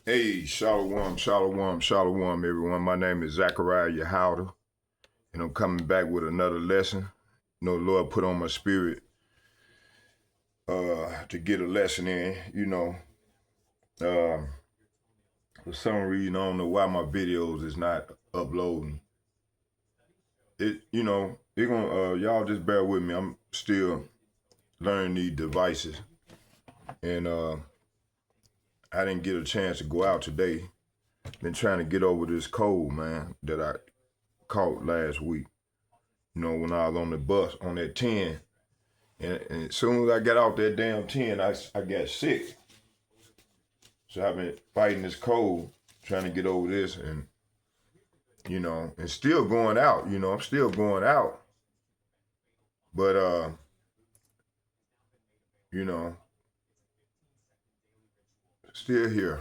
Hey, shalom, shalom, shalom, everyone. My name is Zachariah Yahouda, and I'm coming back with another lesson. You know, the Lord put on my spirit to get a lesson in. For some reason, I don't know why my videos is not uploading. They're gonna y'all just bear with me. I'm still learning these devices, and I didn't get a chance to go out today. Been trying to get over this cold, man, that I caught last week. You know, when I was on the bus on that 10, and as soon as I got off that damn 10, I got sick. So I've been fighting this cold, trying to get over this, and and still going out. I'm still going out, but you know, still here.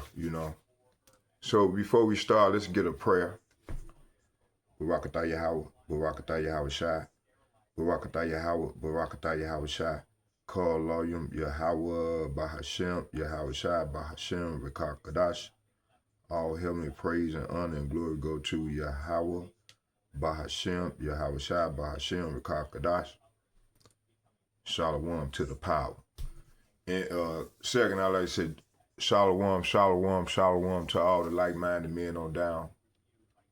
So before we start, let's get a prayer. Barakatah Yahweh, Barakatah Yahweh Shai, Barakatah Yahweh, Barakatah Yahweh Shai. Call Loyum Yahweh Bahashem, Yahweh Shai Bahashem, Rekar Kadash. All heavenly praise and honor and glory go to Yahweh Bahashem, Yahweh Shai Bahashem, Rekar Kadash. Shalom to the power. And second, I like to say shalom, shalom, shalom to all the like-minded men on down.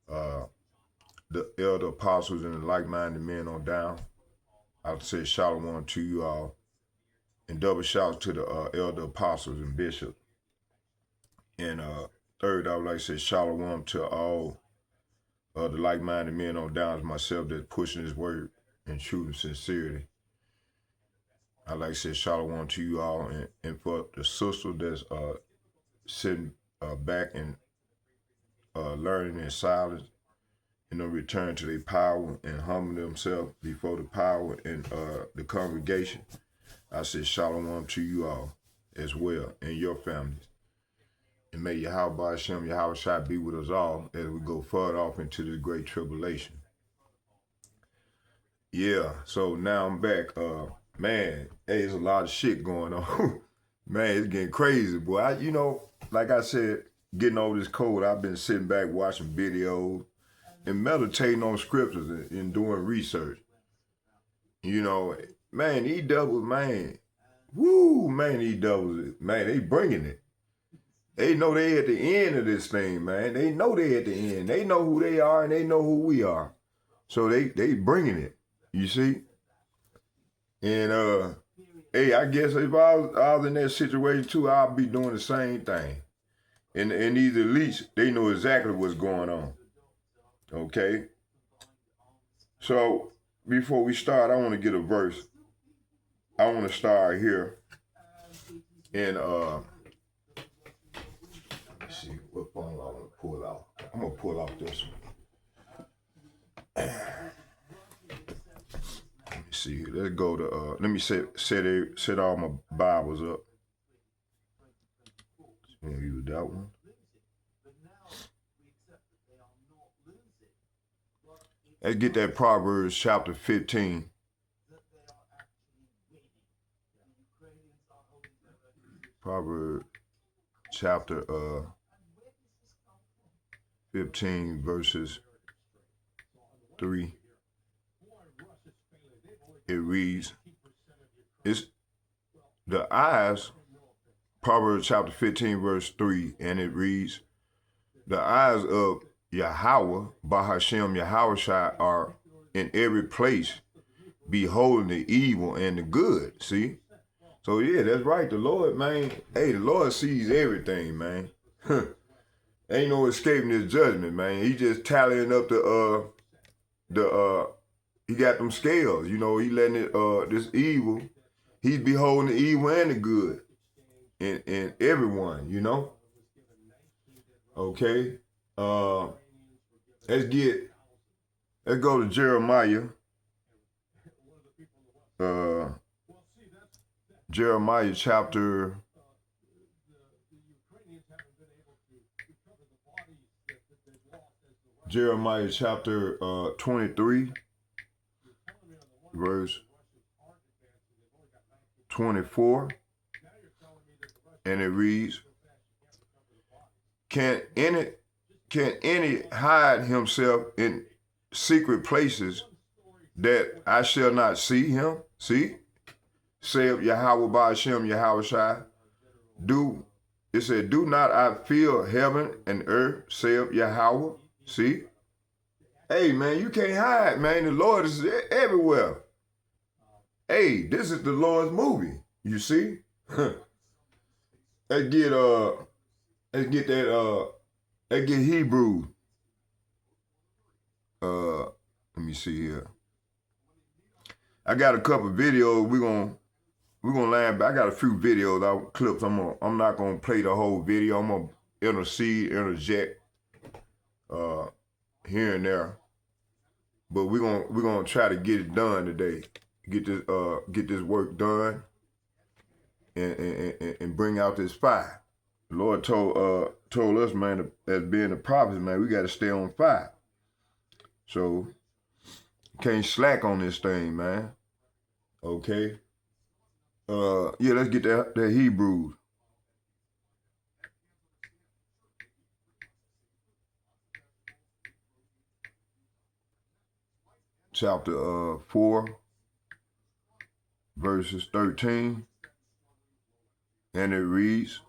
The elder apostles and the like-minded men on down. I would say shalom to you all. And double shouts to the elder apostles and bishops. And third, I would like to say shalom to all the like-minded men on down as myself that's pushing this word in truth and sincerity. I like to say shalom to you all, and for the sister that's sitting back and learning in silence, return to their power and humble themselves before the power and the congregation. I say shalom to you all as well and your families. And may Yahweh Hashem, Yahweh Shai be with us all as we go further off into this great tribulation. Yeah, so now I'm back. Man, hey, there's a lot of shit going on. Man, it's getting crazy, boy. Like I said, getting over this cold, I've been sitting back watching videos and meditating on scriptures and doing research. Man, these devils, man. Woo, man, these devils, man, they bringing it. They know they at the end of this thing, man. They know they at the end. They know who they are and they know who we are. So they bringing it, you see? And hey, I guess if I was in that situation too, I'll be doing the same thing. And these elites, they know exactly what's going on. Okay? So before we start, I want to get a verse. I want to start here. And let's see what phone I want to pull out. I'm gonna pull out this one. Let me see. Let's go to let me set all my Bibles up. I'm gonna use that one. Let's get that Proverbs chapter 15. Proverbs chapter 15 verses 3. It reads, it's the eyes, Proverbs chapter 15 verse 3, and it reads, the eyes of Yahweh, Bahashem Yahweh Shai, are in every place, beholding the evil and the good. See? So yeah, that's right. The Lord, man, hey, the Lord sees everything, man. Ain't no escaping his judgment, man. He just tallying up he got them scales, he letting it this evil, he's beholding the evil and the good in everyone, Okay. Let's go to Jeremiah. Jeremiah chapter 23, verse 24, and it reads, Can any hide himself in secret places that I shall not see him? See? Saith Yahweh Ba'ashem Yahweh Shai. It said, do not I feel heaven and earth, saith Yahweh? See? Hey, man, you can't hide, man. The Lord is everywhere. Hey, this is the Lord's movie. You see? Let's get Hebrew. Let me see here. I got a couple videos. We're gonna land back. I got a few videos, clips. I'm not gonna play the whole video. I'm gonna interject here and there. But we're gonna try to get it done today. Get this work done and bring out this fire. The Lord told us, man, as being the prophets, man, we got to stay on fire. So can't slack on this thing, man. Okay. Yeah, let's get that Hebrews. Chapter 4, verses 13. And it reads,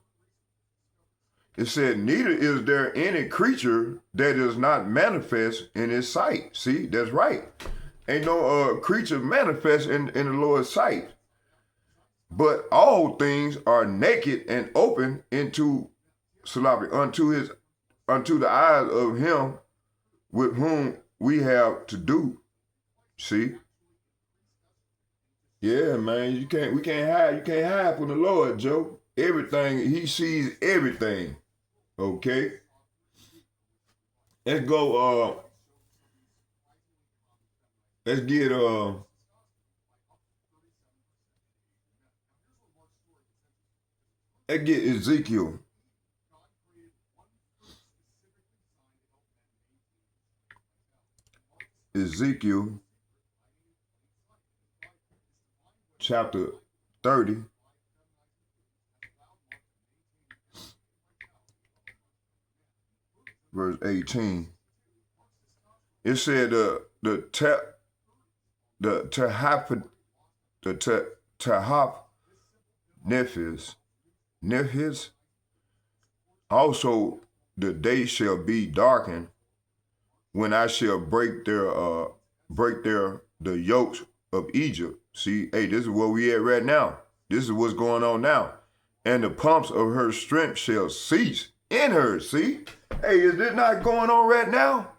it said, neither is there any creature that is not manifest in his sight. See, that's right. Ain't no creature manifest in the Lord's sight. But all things are naked and open unto the eyes of him with whom we have to do. See? Yeah, man, we can't hide. You can't hide from the Lord, Joe. Everything, he sees everything. Okay? Let's go, let's get Ezekiel. Ezekiel chapter 30. Verse 18. It said the Tahap Nephis, also the day shall be darkened when I shall break the yokes of Egypt. See, hey, this is where we at right now. This is what's going on now. And the pumps of her strength shall cease in her. See? Hey, is this not going on right now?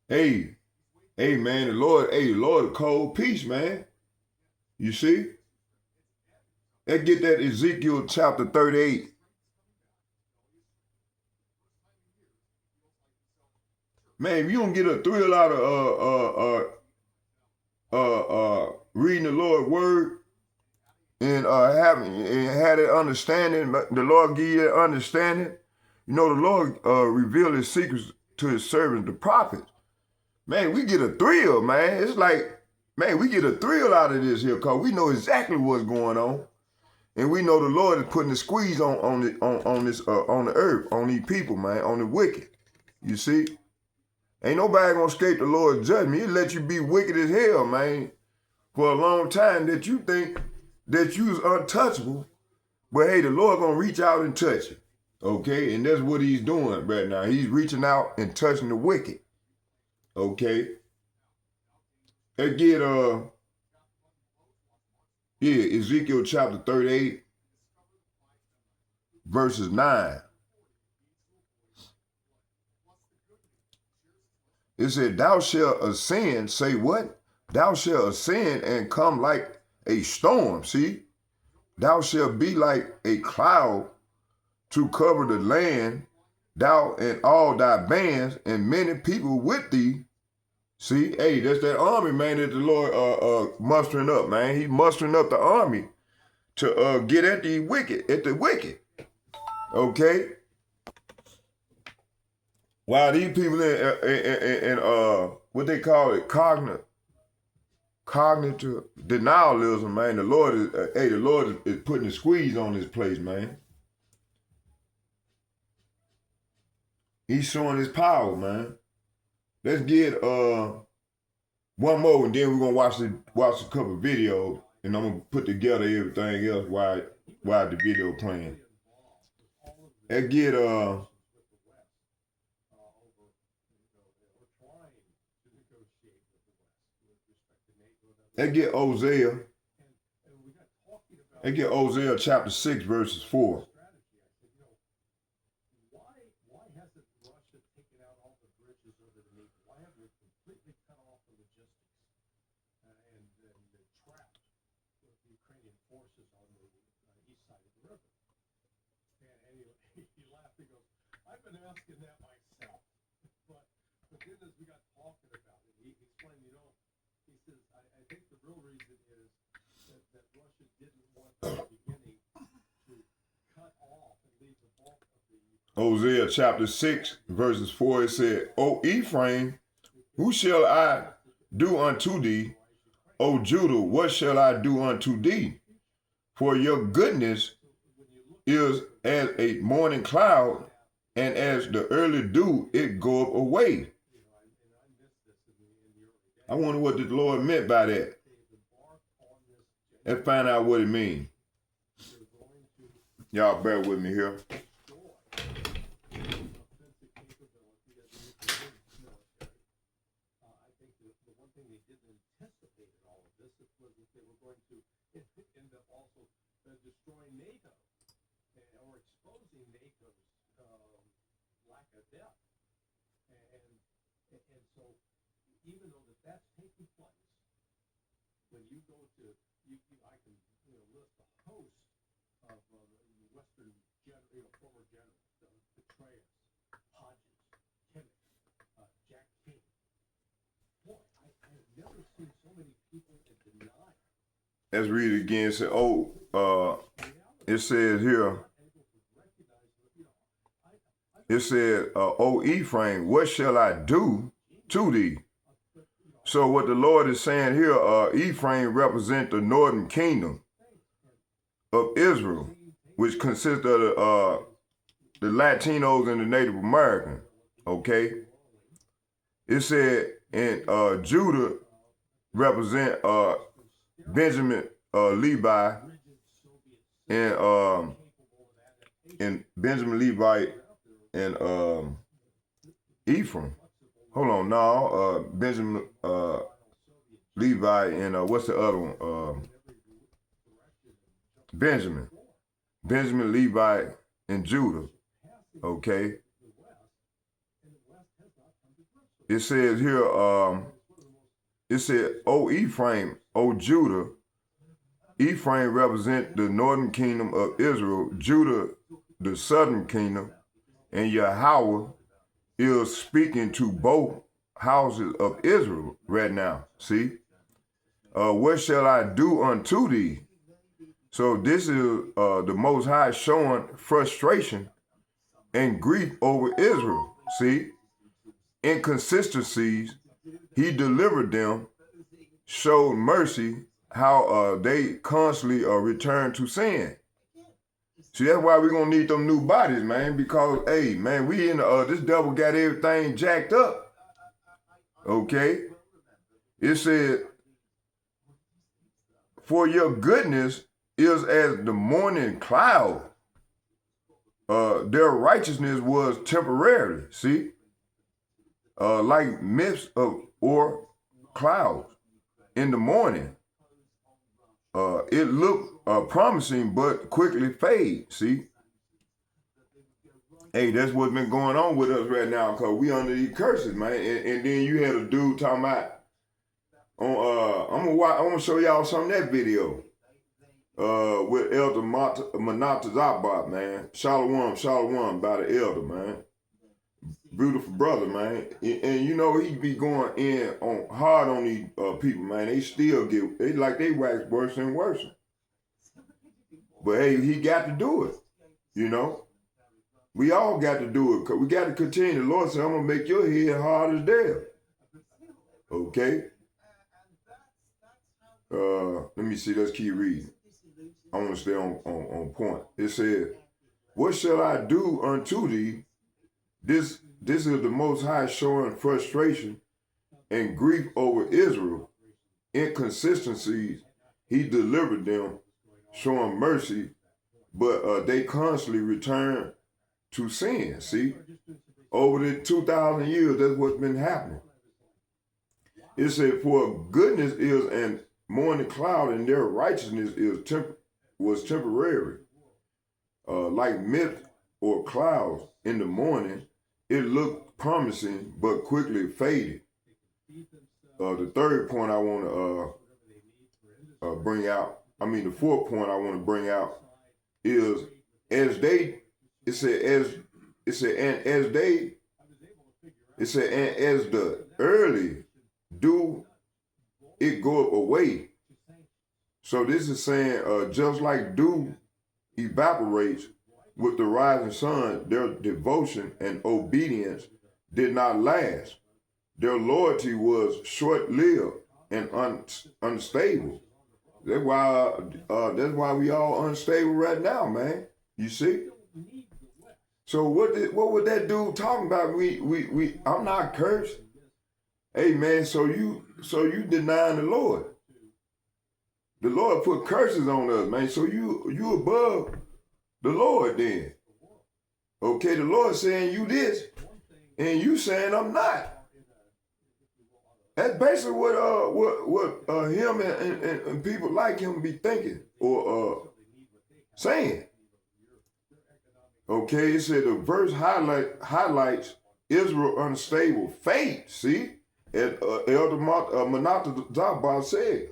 Hey, man, the Lord is cold peace, man. You see? Let's get that Ezekiel chapter 38. Man, if you don't get a thrill out of reading the Lord's word and had that understanding, the Lord give you that understanding. You know, the Lord revealed his secrets to his servants, the prophets. Man, we get a thrill, man. It's like, man, we get a thrill out of this here because we know exactly what's going on. And we know the Lord is putting the squeeze on the earth, on these people, man, on the wicked. You see? Ain't nobody gonna escape the Lord's judgment. He'll let you be wicked as hell, man, for a long time that you think that you was untouchable. But hey, the Lord gonna reach out and touch you. Okay? And that's what he's doing right now. He's reaching out and touching the wicked. Okay? Let's get Ezekiel chapter 38, verses 9. It said, thou shalt ascend, say what? Thou shalt ascend and come like a storm, see? Thou shalt be like a cloud to cover the land, thou and all thy bands and many people with thee. See, hey, that's that army, man, that the Lord mustering up, man. He's mustering up the army to get at the wicked, Okay? While these people in what they call it, cognitive denialism, man, the Lord is putting a squeeze on this place, man. He's showing his power, man. Let's get one more, and then we're gonna watch a couple of videos, and I'm gonna put together everything else while the video playing. Let's get Hosea. Let's get Hosea chapter 6, verses 4. Asking that myself, but then as we got talking about it, he explained, he says, I think the real reason is that Russia didn't want from the beginning to cut off and leave the bulk of the Hosea chapter 6, verses 4, it said, O Ephraim, who shall I do unto thee? O Judah, what shall I do unto thee? For your goodness is as a morning cloud, and as the early dew, it goeth away. I wonder what the Lord meant by that. Let's find out what it means. Y'all bear with me here. Destroying NATO or exposing NATO's lack of depth, and so even though that's taking place, when you go to I can list a host of Western former generals, Petraeus, Hodges, Timothy, Jack King. Boy, I have never seen so many people in denial. Let's read it again. It says here, it said, O Ephraim, what shall I do to thee? So what the Lord is saying here, Ephraim represents the northern kingdom of Israel, which consists of the Latinos and the Native American. Okay? It said, and Judah represent Benjamin, Levi, and Benjamin, Levi, and Ephraim. Hold on, no, Benjamin, Levi, and what's the other one? Benjamin, Levi, and Judah. Okay. It says here, it said, O Ephraim, O Judah. Ephraim represent the northern kingdom of Israel, Judah the southern kingdom, and Yahweh is speaking to both houses of Israel right now. See? What shall I do unto thee? So this is the Most High showing frustration and grief over Israel. See? Inconsistencies, he delivered them, showed mercy, how they constantly return to sin. See, that's why we're going to need them new bodies, man, because, hey, man, we in this devil got everything jacked up. Okay? It said, for your goodness is as the morning cloud. Their righteousness was temporary, see? Like mist or clouds in the morning. It looked promising, but quickly fade, see? Hey, that's what's been going on with us right now, because we under these curses, man. And then you had a dude talking about, I want to show y'all some of that video with Elder Manatazabat, man. Shalom, by the elder, man. Beautiful brother, man. And you know, he be going in on hard on these people, man. They still they wax worse and worse. But hey, he got to do it, you know. We all got to do it, because we got to continue. The Lord said, I'm going to make your head hard as death. Okay? Let me see, let's keep reading. I want to stay on point. It said, what shall I do unto thee? This is the Most High showing frustration and grief over Israel. Inconsistencies, he delivered them, showing mercy, but they constantly return to sin. See, over the 2,000 years, that's what's been happening. It said, for goodness is and morning cloud, and their righteousness was temporary. Like mist or clouds in the morning, it looked promising, but quickly faded. The third point I want to bring out, the fourth point I want to bring out is and as the early dew, it go away. So this is saying, just like dew evaporates with the rising sun, their devotion and obedience did not last. Their loyalty was short-lived and unstable. That's why we all unstable right now, man. You see? So what would that dude talking about? I'm not cursed. Hey man, so you denying the Lord. The Lord put curses on us, man. So you above the Lord then. Okay, the Lord saying you this, and you saying I'm not. That's basically what him and people like him be thinking or saying. Okay, it said the verse highlights Israel unstable faith. See, as Elder Manata Zabbar said,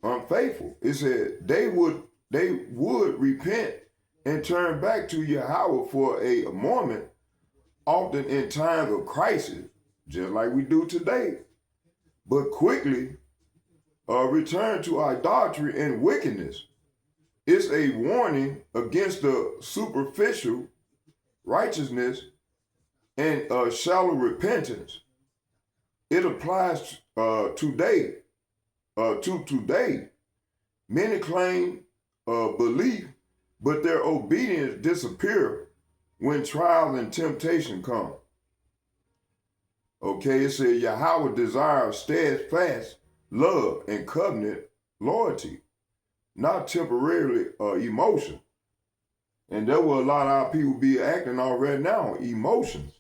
unfaithful. It said they would repent and turn back to Yahweh for a moment, often in times of crisis, just like we do today, but quickly return to idolatry and wickedness. It's a warning against the superficial righteousness and shallow repentance. It applies today. To today, many claim belief, but their obedience disappear when trials and temptation come. Okay, it says Yahweh desires steadfast love and covenant loyalty, not temporarily emotion. And there were a lot of our people be acting already now, emotions.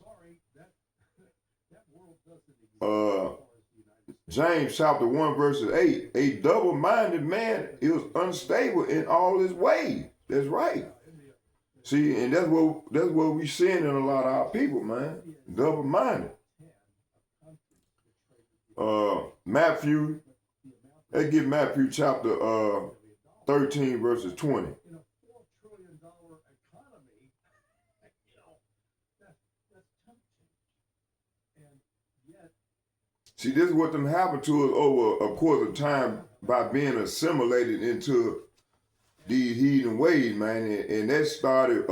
James chapter 1 verses 8, a double-minded man is unstable in all his ways. That's right. See, and that's what we seeing in a lot of our people, man. Double-minded. Matthew, let's get Matthew chapter 13 verses 20. See, this is what them happened to us over a course of time by being assimilated into these heathen ways, man. And that started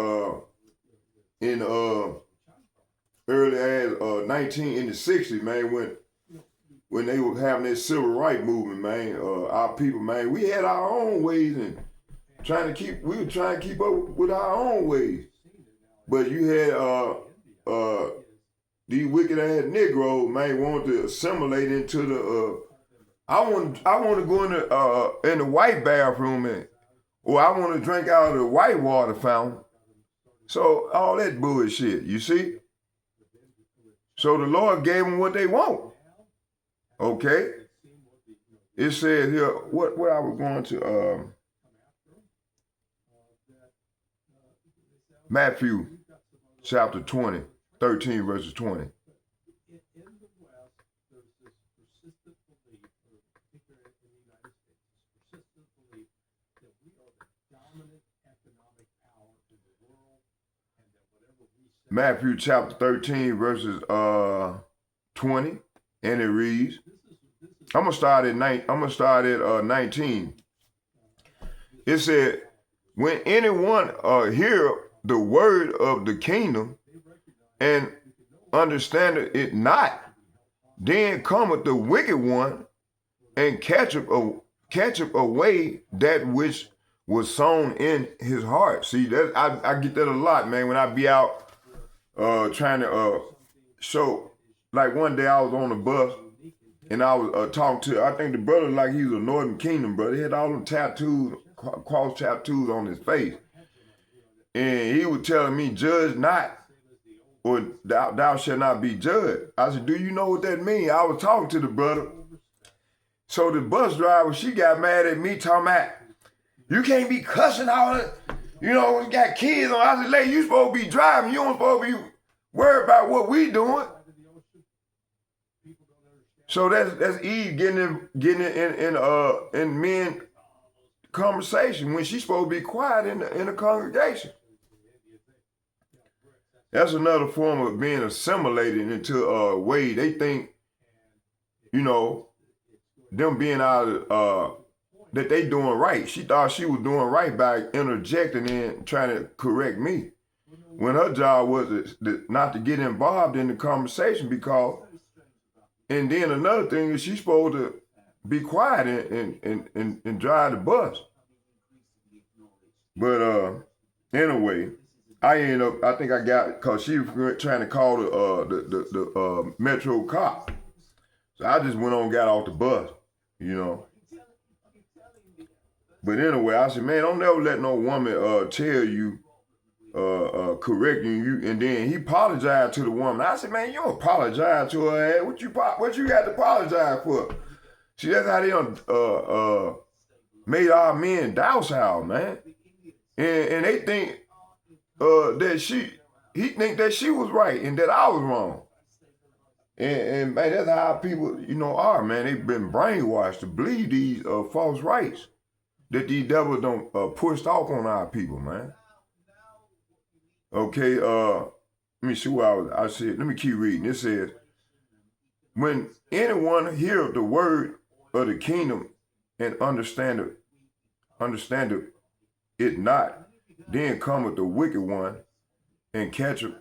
in early as 1960s, man, when they were having this civil rights movement, man. Our people, man, we had our own ways and we were trying to keep up with our own ways. But you had these wicked ass Negroes, man, wanted to assimilate into the. I want to go in the white bathroom or I want to drink out of the white water fountain. So all that bullshit, you see. So the Lord gave them what they want. Okay. It says here what I was going to Matthew chapter 20. 13 verses 20. In the West, there's this persistent belief, particularly in the United States, persistent belief that we are the dominant economic power in the world, and that whatever we say. Matthew chapter 13 verses 20, and it reads. I'm gonna start at 19. It said, when anyone hear the word of the kingdom and understand it not, then cometh the wicked one and catcheth away that which was sown in his heart. See, that I get that a lot, man. When I be out trying to show, like one day I was on the bus and I was talking to, I think the brother, like he was a Northern Kingdom brother. He had all them tattoos, cross tattoos on his face. And he was telling me, judge not, or thou shalt not be judged. I said, do you know what that means? I was talking to the brother. So the bus driver, she got mad at me talking about, you can't be cussing out, you know, we got kids on. I said, lady, you supposed to be driving. You don't supposed to be worried about what we doing. So that's Eve getting in men conversation when she's supposed to be quiet in the congregation. That's another form of being assimilated into a way they think, you know, them being out that they doing right. She thought she was doing right by interjecting in trying to correct me, when her job was not to get involved in the conversation because. And then another thing is she's supposed to be quiet and drive the bus. But anyway, I think I got, cause she was trying to call the Metro cop. So I just went on and got off the bus, you know. But anyway, I said, man, don't never let no woman tell you, correcting you, and then he apologized to the woman. I said, man, you don't apologize to her ass. What you got to apologize for? See, that's how they made our men docile, man. And they think that he think that she was right and that I was wrong. And man, that's how people, you know, are, man. They've been brainwashed to believe these false rights that these devils don't pushed off on our people, man. Okay, let me see what I said. Let me keep reading. It says, when anyone heareth the word of the kingdom and understand it not, then cometh the wicked one and catcheth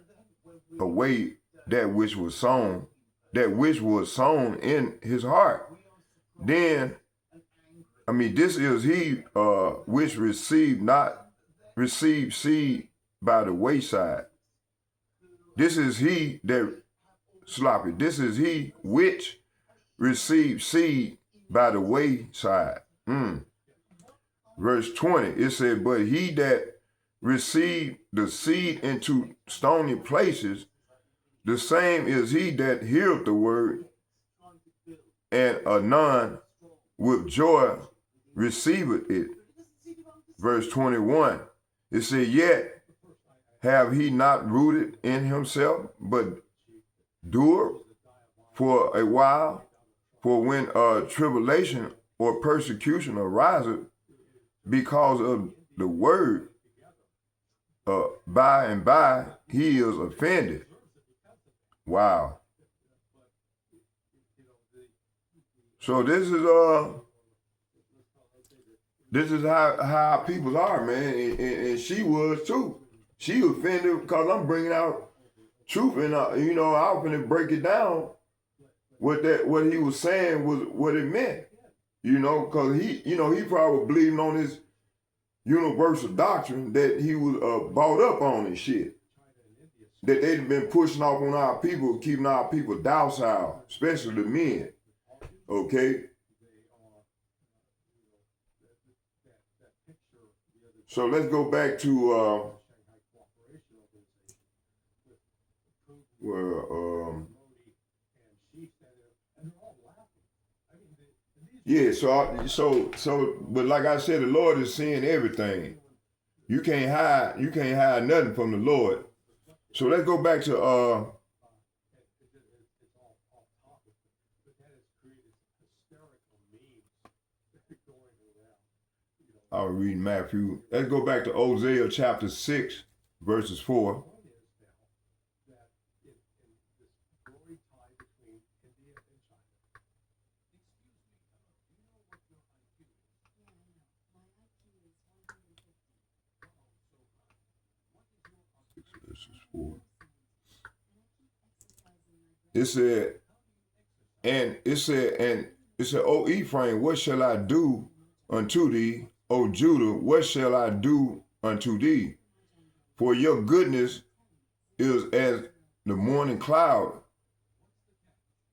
away that which was sown in his heart. Then, this is he which received seed by the wayside. This is he which received seed by the wayside. Verse 20, it said, but he that received the seed into stony places, the same is he that heareth the word, and anon with joy receiveth it. Verse 21, it said, yet have he not rooted in himself, but endured for a while? For when tribulation or persecution arises because of the word, by and by he is offended. Wow. So this is how people are, man, and she was too. She offended because I'm bringing out truth, and I was going to break it down. What he was saying was what it meant, because he probably believing on his universal doctrine that he was bought up on and shit. That they'd been pushing off on our people, keeping our people docile, especially the men. Okay. So let's go back to but like I said, the Lord is seeing everything. You can't hide nothing from the Lord. So let's go back to I'll read Matthew. Let's go back to Hosea chapter 6, verses 4. It said, O Ephraim, what shall I do unto thee? O Judah, what shall I do unto thee? For your goodness is as the morning cloud,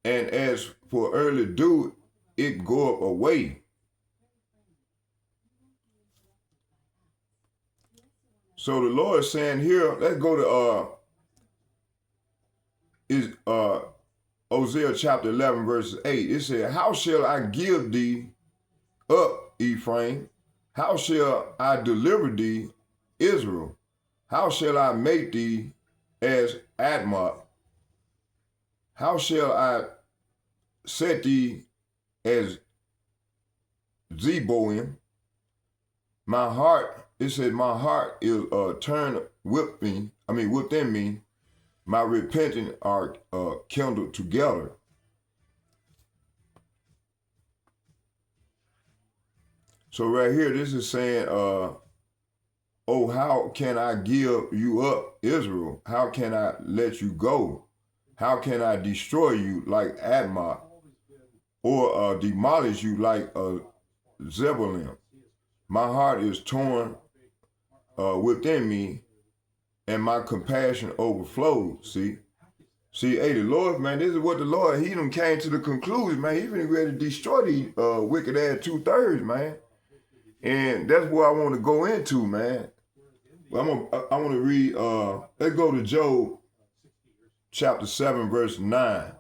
and as for early dew, it goeth away. So the Lord is saying here, let's go to Hosea chapter 11, verse 8. It said, how shall I give thee up, Ephraim? How shall I deliver thee, Israel? How shall I make thee as Admah? How shall I set thee as Zeboim? My heart, it said, my heart is turned within me. My repentance are kindled together. So right here, this is saying, oh, how can I give you up, Israel? How can I let you go? How can I destroy you like Admah, or demolish you like Zebulun? My heart is torn within me, and my compassion overflows. See, hey, the Lord, man, this is what the Lord, he done came to the conclusion, man. He been ready to destroy these wicked ass 2/3, man. And that's what I want to go into, man. Well, I want to read, let's go to Job chapter 7, verse 9.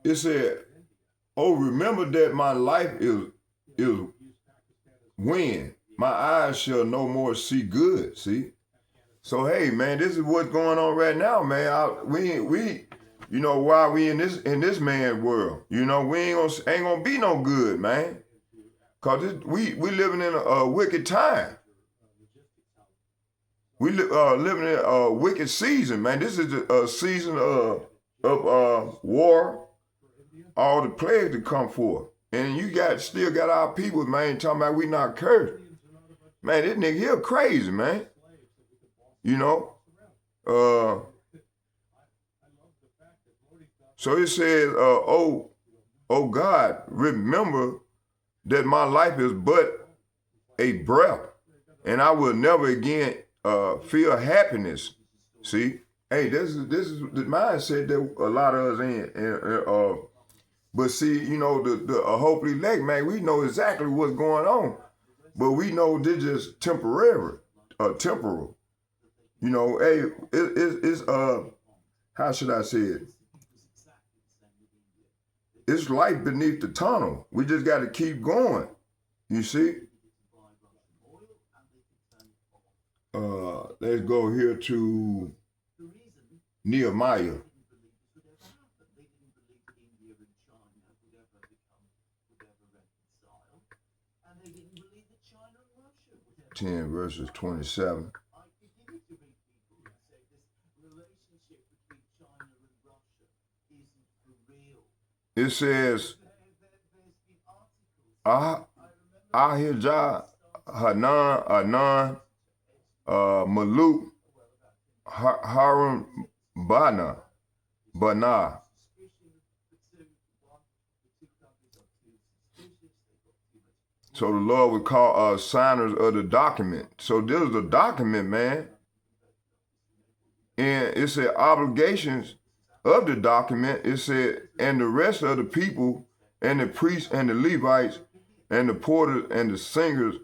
It said, oh, remember that my life is when my eyes shall no more see good. See? So, hey, man, this is what's going on right now, man. We you know, while we in this man world, you know, we ain't gonna be no good, man. Cause we living in a wicked time. We living in a wicked season, man. This is a season of war, all the plagues to come forth. And you still got our people, man, talking about we not cursed. Man, this nigga here crazy, man. You know? So it says, oh God, remember that my life is but a breath, and I will never again feel happiness. See? Hey, this is the mindset that a lot of us in. But see, you know, the hopefully elect, man, we know exactly what's going on. But we know this is temporary, temporal. You know, hey, it's how should I say it? It's light beneath the tunnel. We just got to keep going. You see? Let's go here to Nehemiah. 10 verses 27. It says, Ahijah, Hanan, Anan, Maluk, Haram, Bana. So the Lord would call signers of the document. So there's the document, man. And it said obligations of the document. It said, and the rest of the people, and the priests and the Levites, and the porters and the singers,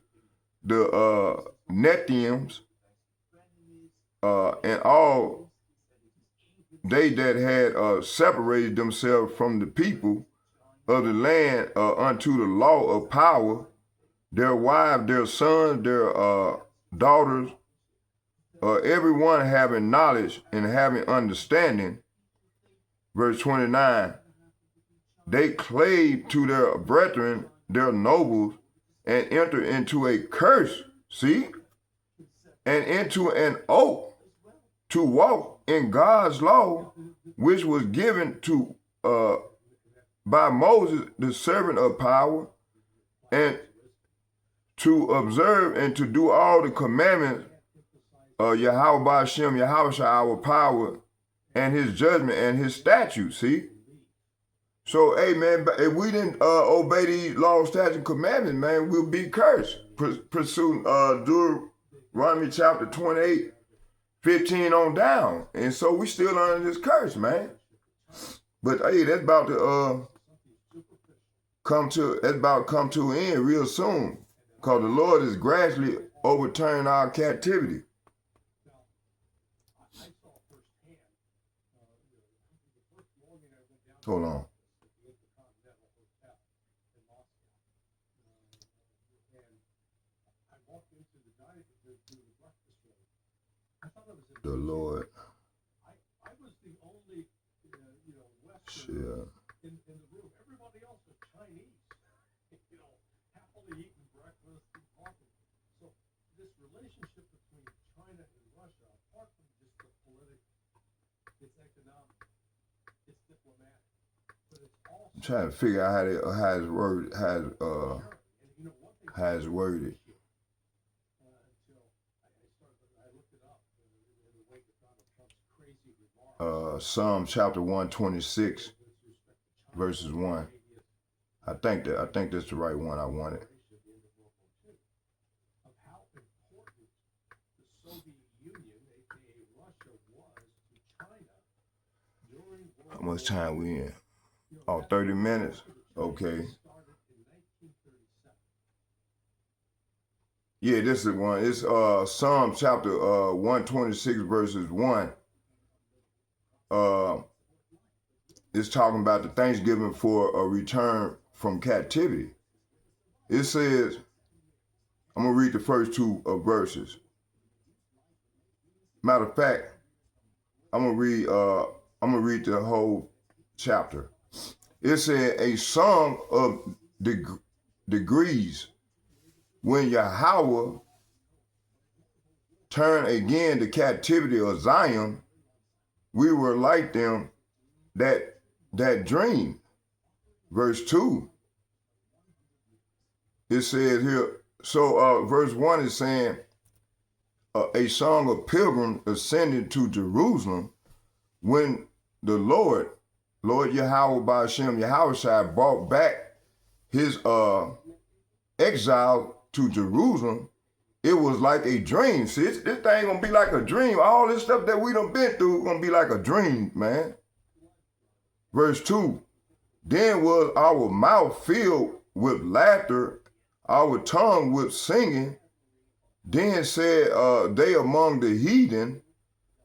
the Nethians, and all they that had separated themselves from the people of the land unto the law of power, their wives, their sons, their daughters, everyone having knowledge and having understanding. Verse 29, they clave to their brethren, their nobles, and enter into a curse, see, and into an oath to walk in God's law, which was given to by Moses, the servant of power, and to observe and to do all the commandments of Yahweh Ba'ashem, Yahweh our power, and his judgment and his statutes, see? So, hey, man, if we didn't obey these laws, statutes, and commandments, man, we'll be cursed. Pursue Deuteronomy chapter 28, 15 on down. And so we still under this curse, man. But hey, that's about to come to an end real soon. Because the Lord is gradually overturning our captivity. Hold on. The Lord. I was the only, Western Yeah. in the room. Everybody else was Chinese, happily eating breakfast and talking. So this relationship between China and Russia, apart from just the political, it's economic, it's diplomatic, but it's also I'm trying to figure out how it's worded. Psalm chapter 126, verses 1. I think that's the right one I wanted. How much time we in? Oh, 30 minutes? Okay. Yeah, this is one. It's Psalm chapter 126, verses 1. It's talking about the Thanksgiving for a return from captivity. It says, I'm gonna read the first two verses. Matter of fact, I'm gonna read the whole chapter. It said, a song of degrees, when Yahweh turned again the captivity of Zion, we were like them that dream. Verse 2. It says here, so verse 1 is saying, a song of pilgrims ascended to Jerusalem when the Lord Yahweh by Hashem Yahushua brought back his exile to Jerusalem. It was like a dream. See, this thing gonna be like a dream. All this stuff that we done been through gonna be like a dream, man. Verse 2, then was our mouth filled with laughter, our tongue with singing. Then said they among the heathen,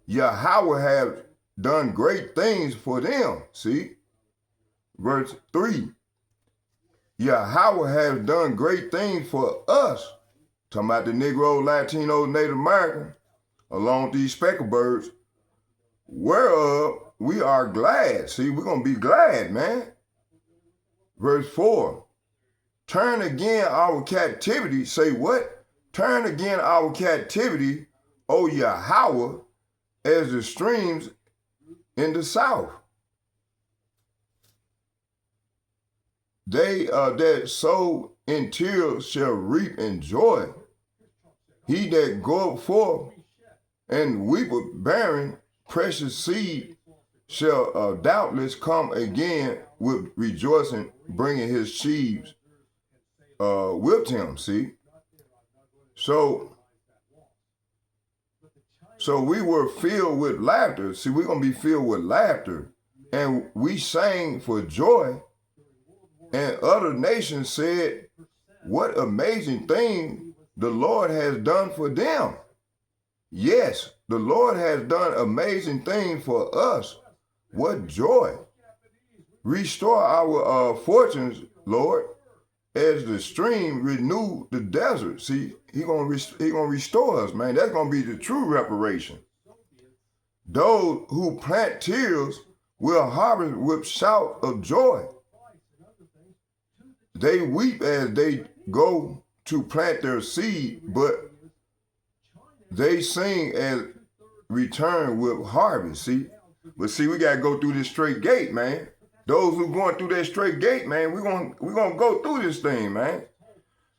Yahweh have done great things for them. See? Verse 3, Yahweh has done great things for us. Talking about the Negro, Latino, Native American, along with these speckled birds, whereof we are glad. See, we're going to be glad, man. Verse 4, turn again our captivity. Say what? Turn again our captivity, O Yahweh, as the streams in the south. They that sow in tears shall reap in joy. He that goeth forth and weepeth barren, precious seed shall doubtless come again with rejoicing, bringing his sheaves with him. See? So we were filled with laughter. See, we're going to be filled with laughter. And we sang for joy. And other nations said, what amazing thing the Lord has done for them. Yes, the Lord has done amazing things for us. What joy. Restore our fortunes, Lord, as the stream renew the desert. See, he gonna restore us, man. That's gonna be the true reparation. Those who plant tears will harvest with shout of joy. They weep as they go to plant their seed, but they sing as return with harvest. See, but see, we gotta go through this straight gate, man. Those who going through that straight gate, man, we're gonna go through this thing, man.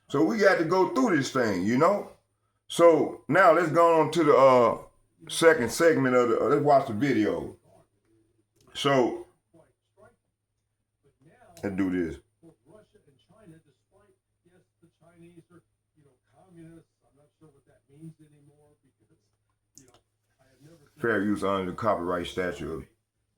So we got to go through this thing, you know. So now let's go on to the second segment of let's watch the video. So Let's do this. both Russia and China, despite, yes, the Chinese are, communists. I'm not sure what that means anymore because, I have never seen Fair use under the copyright statute of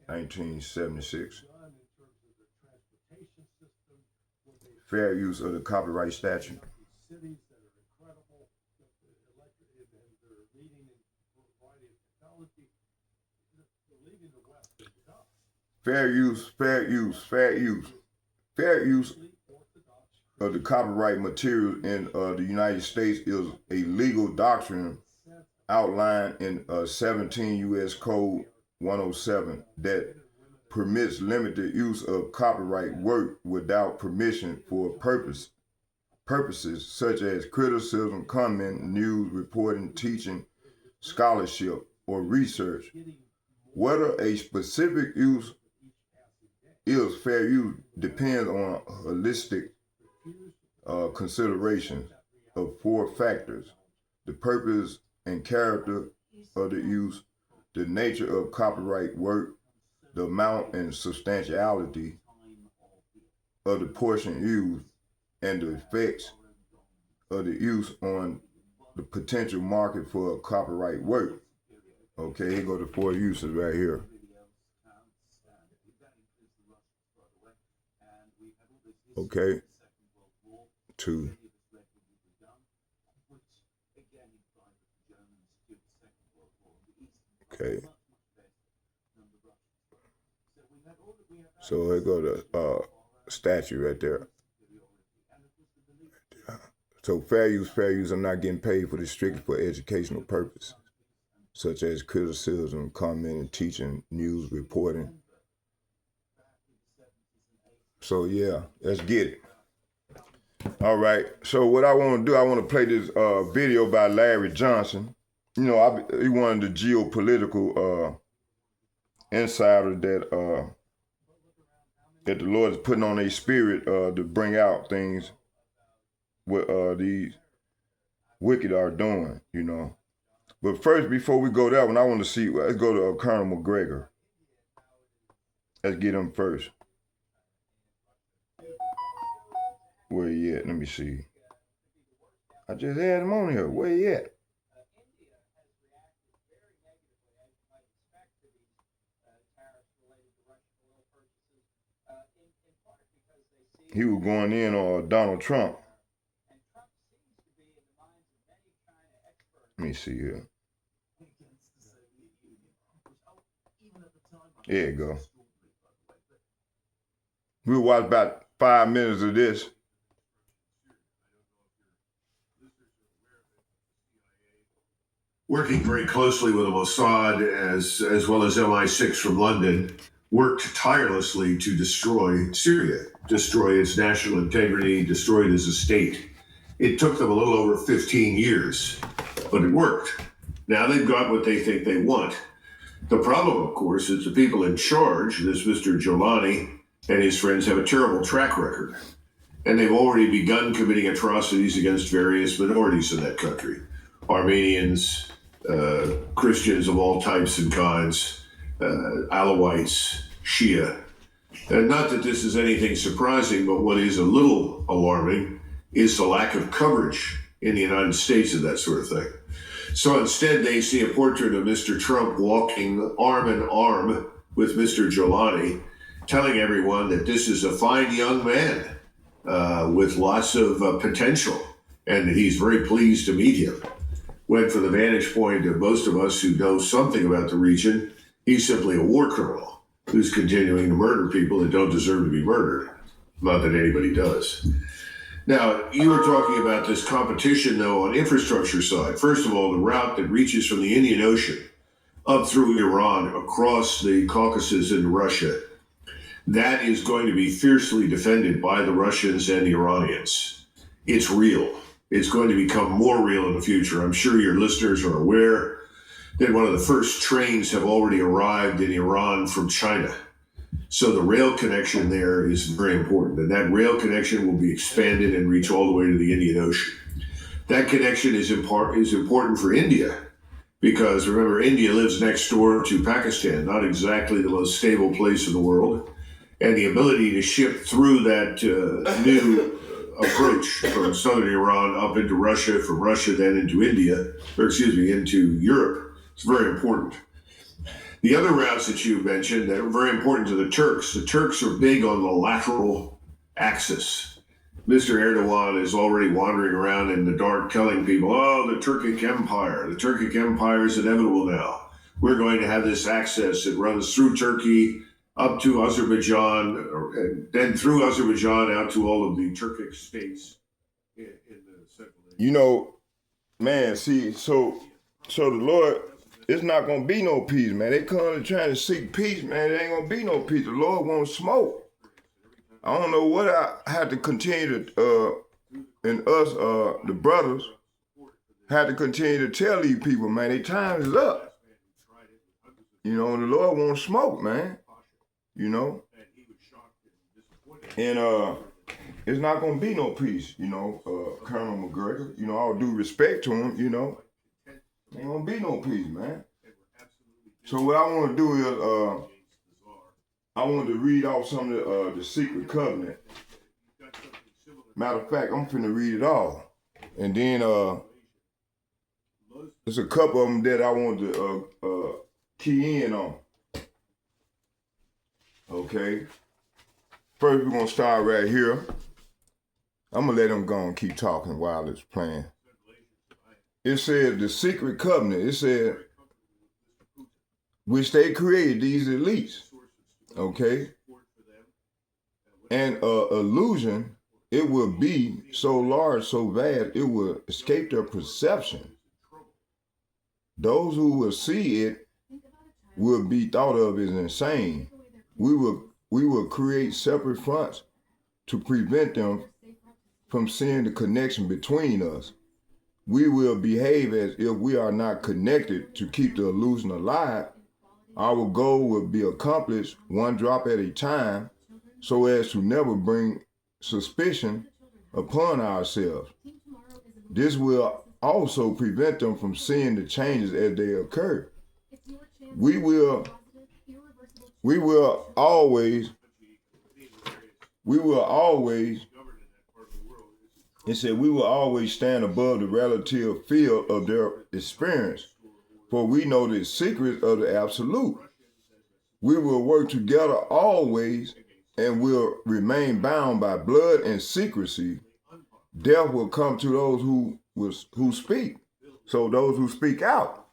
1976. done in terms of the transportation system, when they Fair use of the copyright statute. these cities that are incredible, that the electric, and they're leading in a variety of technology. They're leaving the West in the dust. Fair use, fair use, fair use. Fair use of the copyright material in the United States is a legal doctrine outlined in 17 U.S. Code 107 that permits limited use of copyright work without permission for purposes such as criticism, comment, news, reporting, teaching, scholarship, or research. Whether a specific use is fair use depends on holistic consideration of 4 factors: the purpose and character of the use, the nature of copyright work, the amount and substantiality of the portion used, and the effects of the use on the potential market for copyright work. Okay, here go the 4 uses right here. Okay, 2. Okay. So here go the statue right there. So fair use, I'm not getting paid for this strictly for educational purpose, such as criticism, commenting, teaching, news, reporting. So yeah, let's get it. All right, so what I want to do, I want to play this video by Larry Johnson. He one of the geopolitical insider that the Lord is putting on a spirit to bring out things what these wicked are doing, But first, before we go that one, I want to see, let's go to Colonel McGregor. Let's get him first. Where he at? Let me see. I just had him on here. Where he at? He was going in on Donald Trump. Let me see here. There you go. We'll watch about 5 minutes of this. Working very closely with the Mossad as well as MI6 from London, worked tirelessly to destroy Syria, destroy its national integrity, destroy it as a state. It took them a little over 15 years, but it worked. Now they've got what they think they want. The problem, of course, is the people in charge, this Mr. Giuliani and his friends, have a terrible track record. And they've already begun committing atrocities against various minorities in that country. Armenians, Christians of all types and kinds, Alawites, Shia. And not that this is anything surprising, but what is a little alarming is the lack of coverage in the United States of that sort of thing. So instead, they see a portrait of Mr. Trump walking arm in arm with Mr. Giuliani, telling everyone that this is a fine young man with lots of potential, and that he's very pleased to meet him. When, from the vantage point of most of us who know something about the region, he's simply a war criminal who's continuing to murder people that don't deserve to be murdered. Not that anybody does. Now, you were talking about this competition, though, on infrastructure side. First of all, the route that reaches from the Indian Ocean up through Iran, across the Caucasus into Russia, that is going to be fiercely defended by the Russians and the Iranians. It's real. It's going to become more real in the future. I'm sure your listeners are aware that one of the first trains have already arrived in Iran from China. So the rail connection there is very important, and that rail connection will be expanded and reach all the way to the Indian Ocean. That connection is important for India, because remember, India lives next door to Pakistan, not exactly the most stable place in the world. and the ability to ship through that new approach from southern Iran up into Russia, from Russia then into India, or excuse me, into Europe, is very important. The other routes that you mentioned that are very important to the Turks are big on the lateral axis. Mr. Erdogan is already wandering around in the dark telling people, oh, the Turkic Empire is inevitable now. We're going to have this access that runs through Turkey up to Azerbaijan, and then through Azerbaijan out to all of the Turkic states in the Central Asia. You know, man, see, so the Lord, it's not gonna be no peace, man. They come trying to seek peace, man. There ain't gonna be no peace. The Lord won't smoke. I don't know what I had to continue to, and us, the brothers, had to continue to tell these people, man, their time is up. You know, the Lord won't smoke, man. You know, and it's not gonna be no peace. You know, Colonel McGregor. You know, all due respect to him. You know, ain't gonna be no peace, man. So what I want to do is, I want to read off some of the secret covenant. Matter of fact, I'm finna read it all, and then there's a couple of them that I want to key in on. Okay. First, we're gonna start right here. I'm gonna let them go and keep talking while it's playing. It said the secret covenant. It said, which they created, these elites. Okay. And illusion, it will be so large, so vast, it will escape their perception. Those who will see it will be thought of as insane. We will create separate fronts to prevent them from seeing the connection between us. We will behave as if we are not connected to keep the illusion alive. Our goal will be accomplished one drop at a time so as to never bring suspicion upon ourselves. This will also prevent them from seeing the changes as they occur. We will always, it said, we will always stand above the relative field of their experience, for we know the secrets of the absolute. We will work together always and will remain bound by blood and secrecy. Death will come to those who speak. So those who speak out,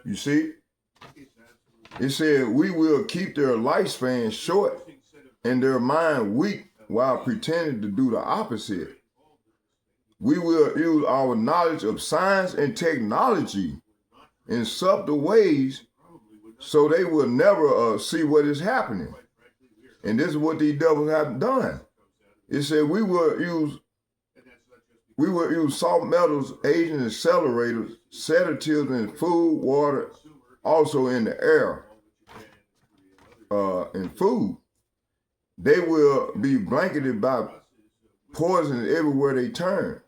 you see? It said, we will keep their lifespan short and their mind weak while pretending to do the opposite. We will use our knowledge of science and technology in subtle ways so they will never see what is happening. And this is what these devils have done. It said we will use salt metals, agent accelerators, sedatives in food, water, also in the air, in food. They will be blanketed by poison everywhere they turn.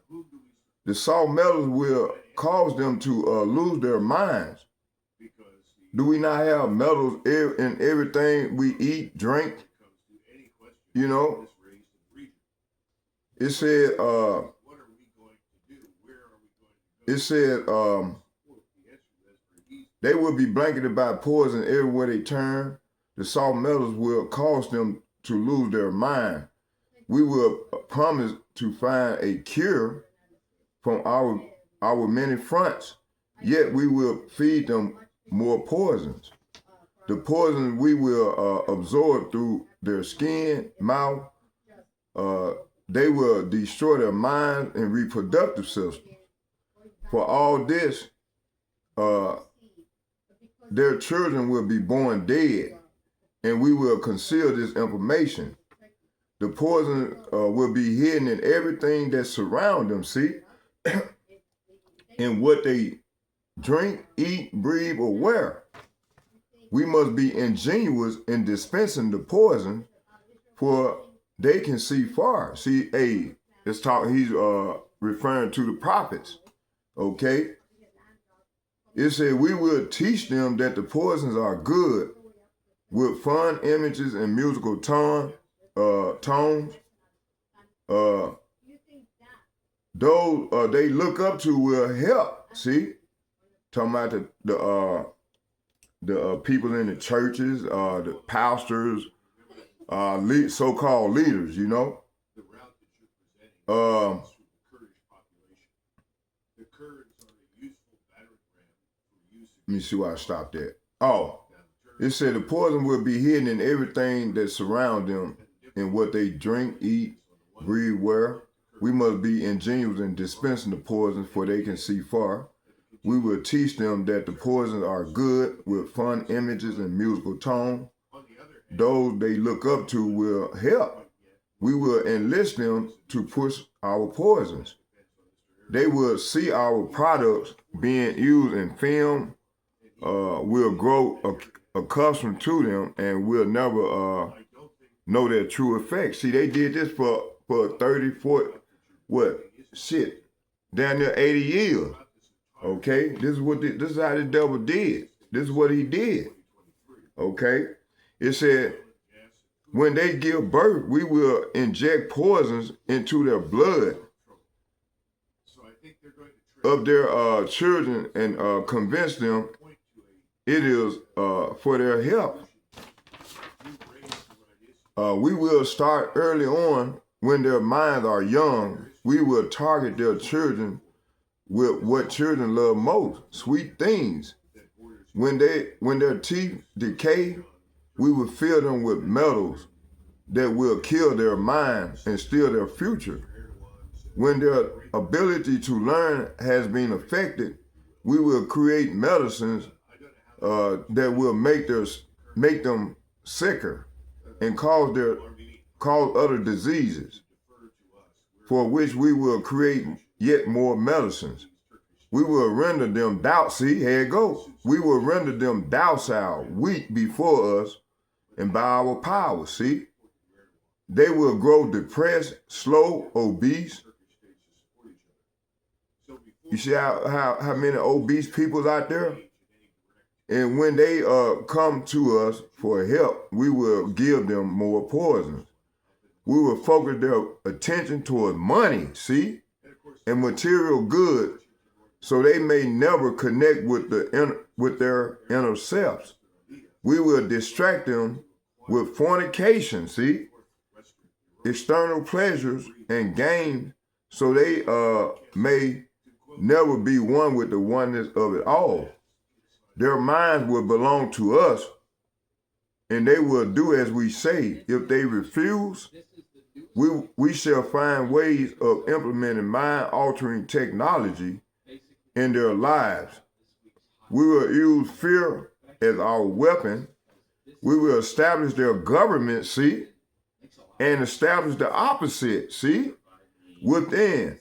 The salt metals will cause them to lose their minds. Do we not have metals in everything we eat, drink? You know? It said, they will be blanketed by poison everywhere they turn. The salt metals will cause them to lose their mind. We will promise to find a cure from our many fronts, yet we will feed them more poisons. The poison we will absorb through their skin, mouth. They will destroy their mind and reproductive system. For all this, their children will be born dead, and we will conceal this information. The poison will be hidden in everything that surrounds them, see? In what they drink, eat, breathe, or wear. We must be ingenious in dispensing the poison, for they can see far. See, he's referring to the prophets, okay? It said we will teach them that the poisons are good, with fun images and musical tones. Those they look up to will help. See, talking about the people in the churches, the pastors, so-called leaders. You know. Let me see where I stopped at. Oh, it said the poison will be hidden in everything that surrounds them, in what they drink, eat, breathe, wear. We must be ingenious in dispensing the poison, for they can see far. We will teach them that the poisons are good, with fun images and musical tone. Those they look up to will help. We will enlist them to push our poisons. They will see our products being used in film. We'll grow accustomed to them, and we'll never know their true effects. See, they did this for 30, 40, down there 80 years. Okay, this is how the devil did. This is what he did. Okay, it said, when they give birth, we will inject poisons into their blood of their children and convince them it is for their help. We will start early on when their minds are young. We will target their children with what children love most, sweet things. When their teeth decay, we will fill them with metals that will kill their mind and steal their future. When their ability to learn has been affected, we will create medicines that will make them sicker and cause other diseases, for which we will create yet more medicines. We will render them here it goes. We will render them docile, weak before us, and by our power. See, they will grow depressed, slow, obese. You see how many obese people's out there? And when they come to us for help, we will give them more poisons. We will focus their attention toward money, see, and material goods, so they may never connect with their inner selves. We will distract them with fornication, see, external pleasures and games, so they may never be one with the oneness of it all. Their minds will belong to us, and they will do as we say. If they refuse, we shall find ways of implementing mind-altering technology in their lives. We will use fear as our weapon. We will establish their government, see, and establish the opposite, see, within.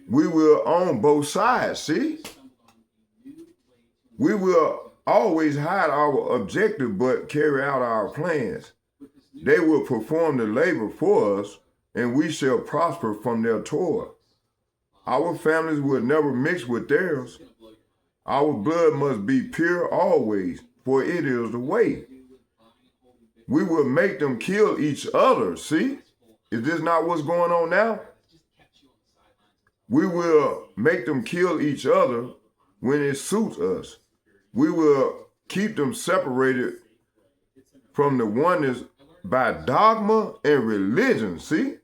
We will own both sides, see. We will always hide our objective but carry out our plans. They will perform the labor for us, and we shall prosper from their toil. Our families will never mix with theirs. Our blood must be pure always, for it is the way. We will make them kill each other, see? Is this not what's going on now? We will make them kill each other when it suits us. We will keep them separated from the oneness by dogma and religion, see?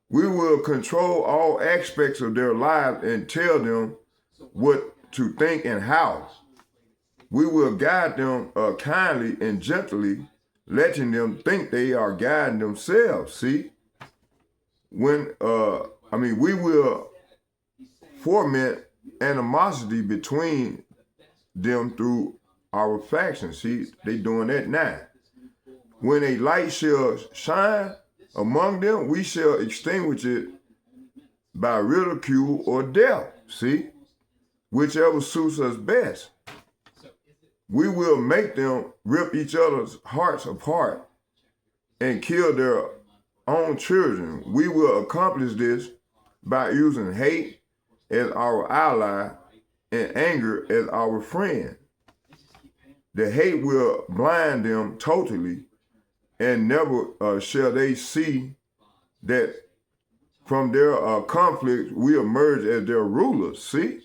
We will control all aspects of their lives and tell them what to think and how. We will guide them kindly and gently, letting them think they are guiding themselves, see? We will foment animosity between them through our factions. See, they doing that now. When a light shall shine among them, we shall extinguish it by ridicule or death, see, whichever suits us best. We will make them rip each other's hearts apart and kill their own children. We will accomplish this by using hate as our ally and anger as our friend. The hate will blind them totally, and never shall they see that from their conflict we emerge as their rulers. See?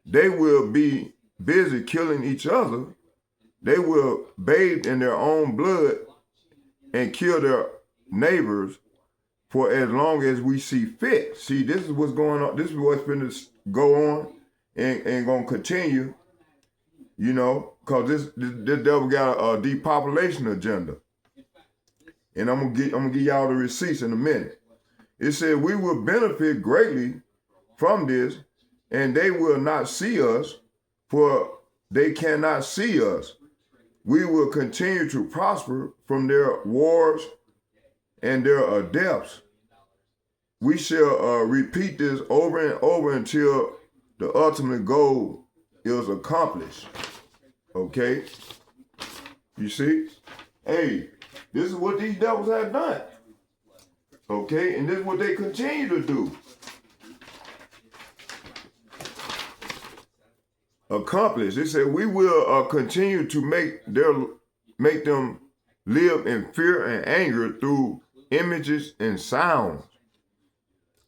They will be busy killing each other. They will bathe in their own blood and kill their neighbors for as long as we see fit. See, this is what's going on. This is what's going to go on and going to continue, you know, because this devil got a depopulation agenda. And I'm gonna give y'all the receipts in a minute. It said we will benefit greatly from this, and they will not see us, for they cannot see us. We will continue to prosper from their wars and their deaths. We shall repeat this over and over until the ultimate goal is accomplished. Okay? You see? Hey, this is what these devils have done. Okay? And this is what they continue to do. Accomplish. It said we will continue to make them live in fear and anger through images and sounds.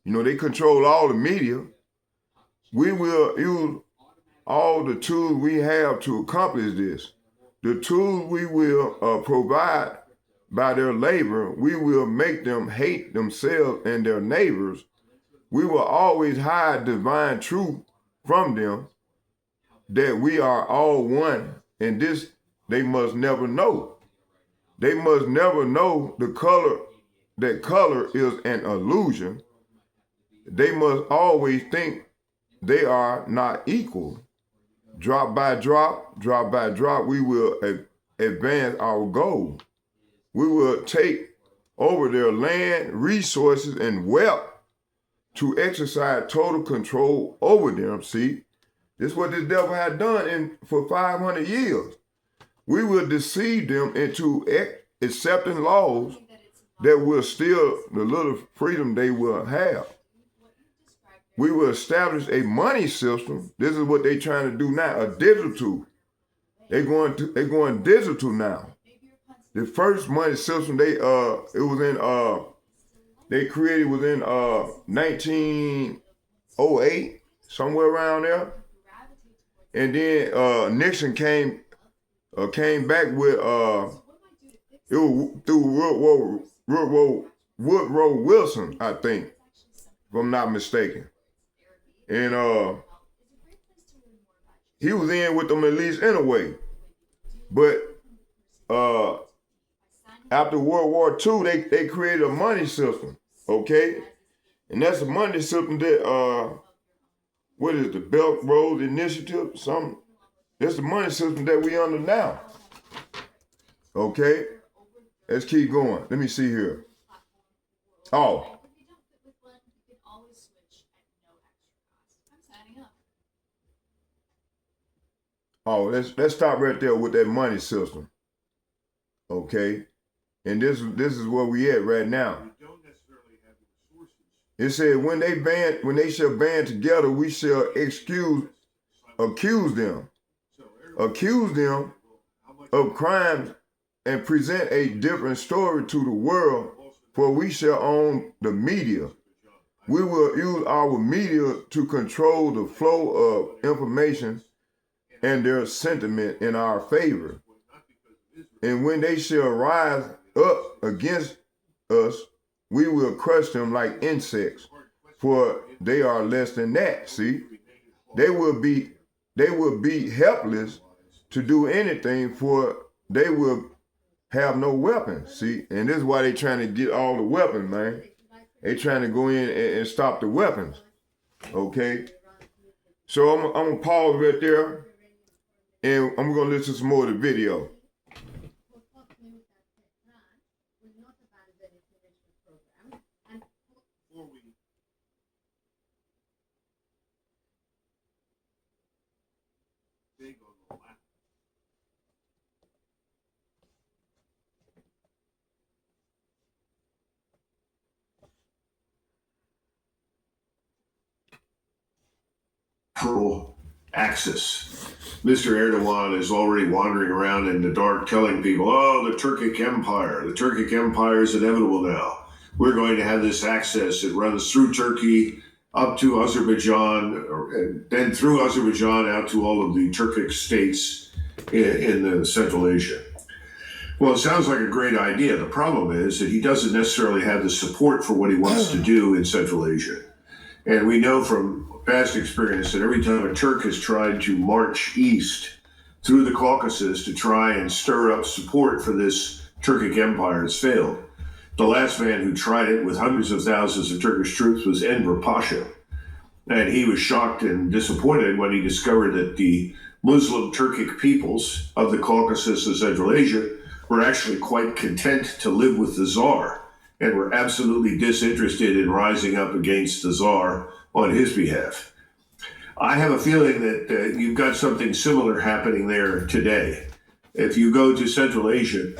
You know, they control all the media. We will use all the tools we have to accomplish this. The tools we will provide by their labor, we will make them hate themselves and their neighbors. We will always hide divine truth from them, that we are all one, and this they must never know. They must never know that color is an illusion. They must always think they are not equal. Drop by drop, we will advance our goal. We will take over their land, resources, and wealth to exercise total control over them. See, this is what this devil had done for 500 years. We will deceive them into accepting laws that will steal the little freedom they will have. We will establish a money system. This is what they're trying to do now, a digital. They're going digital now. The first money system they created was in 1908, somewhere around there. And then Nixon came back with it was through Woodrow Wilson, I think, if I'm not mistaken. And he was in with them at least anyway. But after World War II, they created a money system, okay? And that's a money system that, what is it, the Belt Road Initiative? That's the money system that we under now. Okay? Let's keep going. Let me see here. Oh, let's stop right there with that money system. Okay? And this is where we at right now. It said when they shall band together, we shall accuse them of crimes and present a different story to the world, for we shall own the media. We will use our media to control the flow of information and their sentiment in our favor. And when they shall rise up against us, we will crush them like insects, for they are less than that. See, they will be helpless to do anything, for they will have no weapons. See, and this is why they trying to get all the weapons, man. They trying to go in and stop the weapons. Okay, so I'm gonna pause right there, and I'm gonna listen to some more of the video. axis. Mr. Erdogan is already wandering around in the dark telling people, oh, the Turkic Empire is inevitable now. We're going to have this access that runs through Turkey up to Azerbaijan, and then through Azerbaijan out to all of the Turkic states in Central Asia. Well, it sounds like a great idea. The problem is that he doesn't necessarily have the support for what he wants to do in Central Asia. And we know from past experience that every time a Turk has tried to march east through the Caucasus to try and stir up support for this Turkic empire has failed. The last man who tried it with hundreds of thousands of Turkish troops was Enver Pasha. And he was shocked and disappointed when he discovered that the Muslim Turkic peoples of the Caucasus and Central Asia were actually quite content to live with the Tsar and were absolutely disinterested in rising up against the Tsar on his behalf. I have a feeling that you've got something similar happening there today. If you go to Central Asia,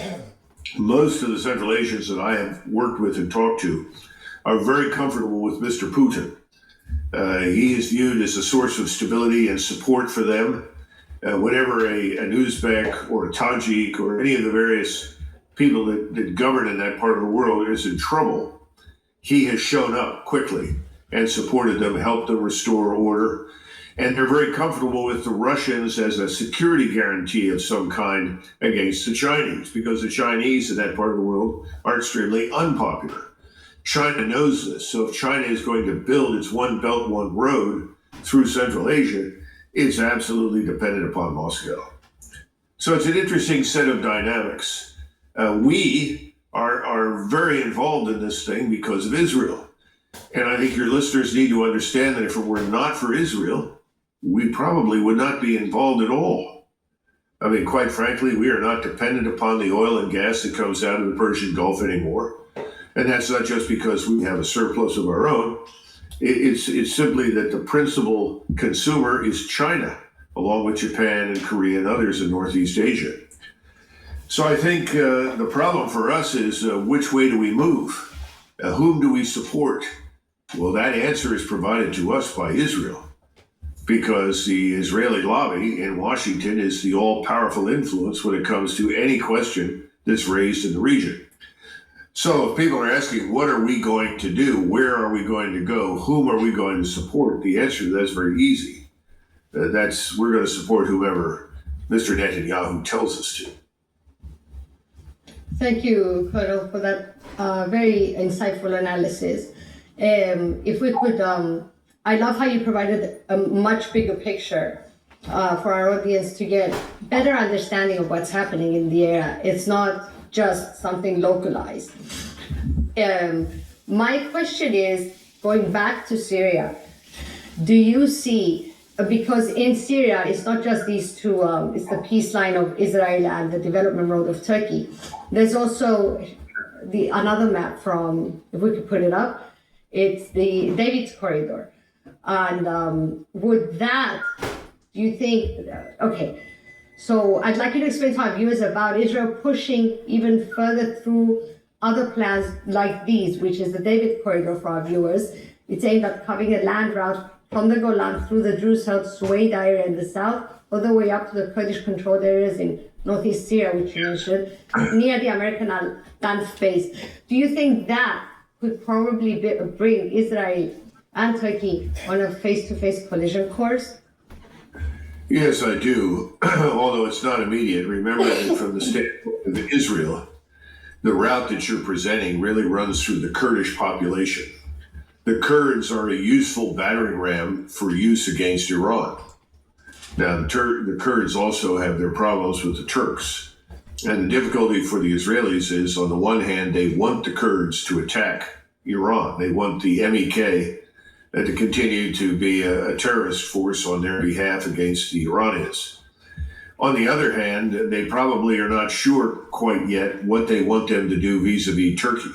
most of the Central Asians that I have worked with and talked to are very comfortable with Mr. Putin. He is viewed as a source of stability and support for them. Whenever an Uzbek or a Tajik or any of the various people that govern in that part of the world is in trouble, he has shown up quickly and supported them, helped them restore order. And they're very comfortable with the Russians as a security guarantee of some kind against the Chinese, because the Chinese in that part of the world are extremely unpopular. China knows this. So if China is going to build its One Belt, One Road through Central Asia, it's absolutely dependent upon Moscow. So it's an interesting set of dynamics. We are very involved in this thing because of Israel. And I think your listeners need to understand that if it were not for Israel, we probably would not be involved at all. I mean, quite frankly, we are not dependent upon the oil and gas that comes out of the Persian Gulf anymore. And that's not just because we have a surplus of our own. It's simply that the principal consumer is China, along with Japan and Korea and others in Northeast Asia. So I think the problem for us is which way do we move? Whom do we support? Well, that answer is provided to us by Israel, because the Israeli lobby in Washington is the all-powerful influence when it comes to any question that's raised in the region. So if people are asking, what are we going to do? Where are we going to go? Whom are we going to support? The answer to that is very easy. We're going to support whoever Mr. Netanyahu tells us to. Thank you, Colonel, for that very insightful analysis. If we could, I love how you provided a much bigger picture for our audience to get better understanding of what's happening in the area. It's not just something localized. My question is, going back to Syria, do you see, because in Syria, it's not just these two, it's the peace line of Israel and the development road of Turkey. There's also another map from, if we could put it up, it's the David's Corridor. And would that, do you think, okay, so I'd like you to explain to our viewers about Israel pushing even further through other plans like these, which is the David Corridor for our viewers. It's aimed at covering a land route from the Golan through the Druze-held Suwaid area in the south, all the way up to the Kurdish-controlled areas in northeast Syria, which you mentioned, near the American land space. Do you think that could probably bring Israel and Turkey on a face-to-face collision course? Yes, I do, although it's not immediate. Remember that from the standpoint of Israel, the route that you're presenting really runs through the Kurdish population. The Kurds are a useful battering ram for use against Iran. Now, the Kurds also have their problems with the Turks. And the difficulty for the Israelis is, on the one hand, they want the Kurds to attack Iran. They want the MEK to continue to be a terrorist force on their behalf against the Iranians. On the other hand, they probably are not sure quite yet what they want them to do vis-a-vis Turkey.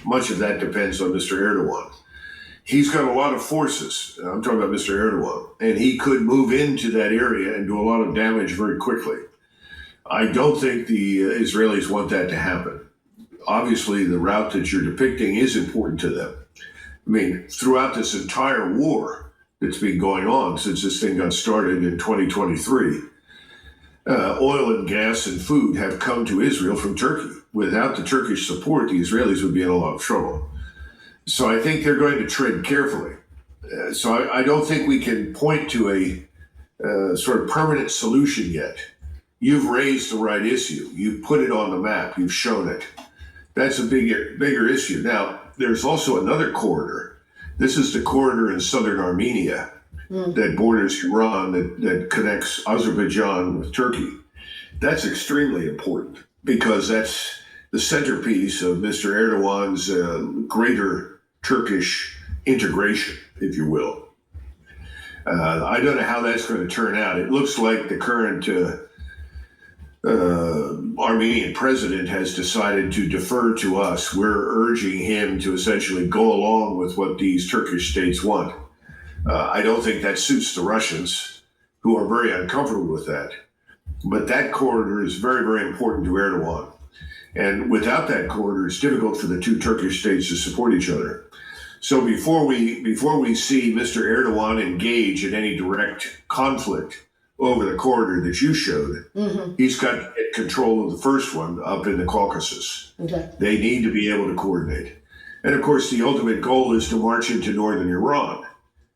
Much of that depends on Mr. Erdogan. He's got a lot of forces. I'm talking about Mr. Erdogan, and he could move into that area and do a lot of damage very quickly. I don't think the Israelis want that to happen. Obviously, the route that you're depicting is important to them. I mean, throughout this entire war, that's been going on since this thing got started in 2023. Oil and gas and food have come to Israel from Turkey. Without the Turkish support, the Israelis would be in a lot of trouble. So I think they're going to tread carefully. So I don't think we can point to a sort of permanent solution yet. You've raised the right issue. You've put it on the map. You've shown it. That's a bigger issue. Now, there's also another corridor. This is the corridor in southern Armenia that borders Iran, that connects Azerbaijan with Turkey. That's extremely important because that's the centerpiece of Mr. Erdogan's greater Turkish integration, if you will. I don't know how that's going to turn out. It looks like the current Armenian president has decided to defer to us. We're urging him to essentially go along with what these Turkish states want. I don't think that suits the Russians, who are very uncomfortable with that. But that corridor is very, very important to Erdogan. And without that corridor, it's difficult for the two Turkish states to support each other. So before we see Mr. Erdogan engage in any direct conflict over the corridor that you showed, he's got to get control of the first one up in the Caucasus. Okay. They need to be able to coordinate. And of course, the ultimate goal is to march into northern Iran,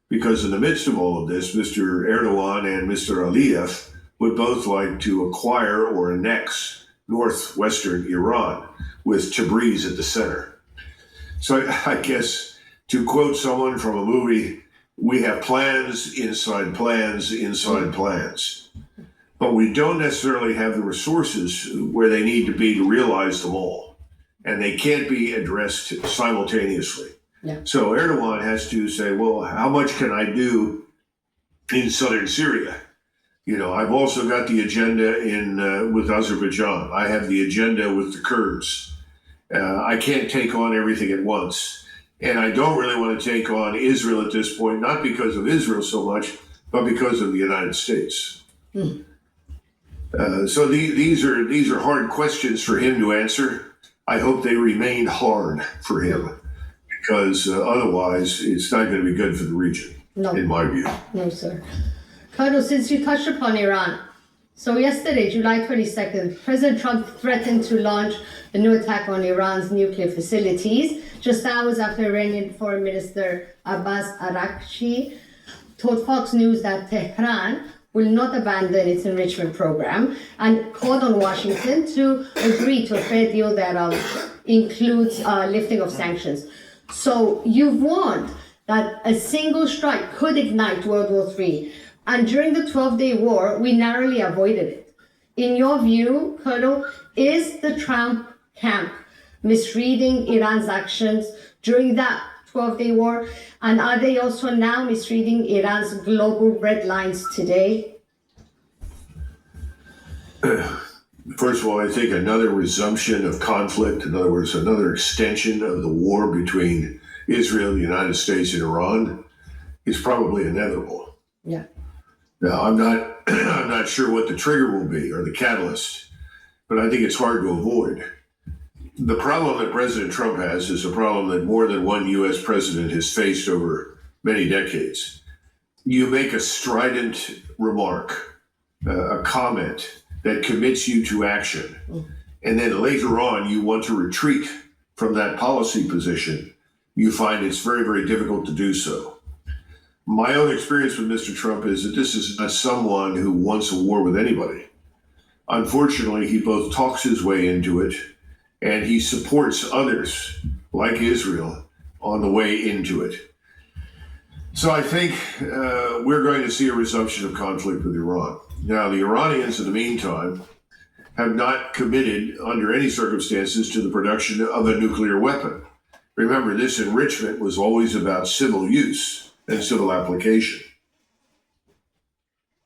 because in the midst of all of this, Mr. Erdogan and Mr. Aliyev would both like to acquire or annex northwestern Iran, with Tabriz at the center. So I guess, to quote someone from a movie, we have plans inside plans inside plans. But we don't necessarily have the resources where they need to be to realize them all. And they can't be addressed simultaneously. Yeah. So Erdogan has to say, well, how much can I do in southern Syria? You know, I've also got the agenda with Azerbaijan. I have the agenda with the Kurds. I can't take on everything at once. And I don't really want to take on Israel at this point, not because of Israel so much, but because of the United States. So these are hard questions for him to answer. I hope they remain hard for him, because otherwise it's not going to be good for the region, in my view. No, sir. Colonel, since you touched upon Iran, so yesterday, July 22nd, President Trump threatened to launch a new attack on Iran's nuclear facilities, just hours after Iranian Foreign Minister Abbas Araghchi told Fox News that Tehran will not abandon its enrichment program, and called on Washington to agree to a fair deal that includes lifting of sanctions. So you've warned that a single strike could ignite World War III, and during the 12-day war, we narrowly avoided it. In your view, Colonel, is the Trump camp misreading Iran's actions during that 12-day war? And are they also now misreading Iran's global red lines today? First of all, I think another resumption of conflict, in other words, another extension of the war between Israel, the United States, and Iran, is probably inevitable. Yeah. Now, I'm not sure what the trigger will be or the catalyst, but I think it's hard to avoid. The problem that President Trump has is a problem that more than one U.S. president has faced over many decades. You make a strident remark, a comment that commits you to action, and then later on you want to retreat from that policy position. You find it's very, very difficult to do so. My own experience with Mr. Trump is that this is not someone who wants a war with anybody. Unfortunately, he both talks his way into it and he supports others, like Israel, on the way into it. So I think we're going to see a resumption of conflict with Iran. Now, the Iranians, in the meantime, have not committed under any circumstances to the production of a nuclear weapon. Remember, this enrichment was always about civil use and civil application.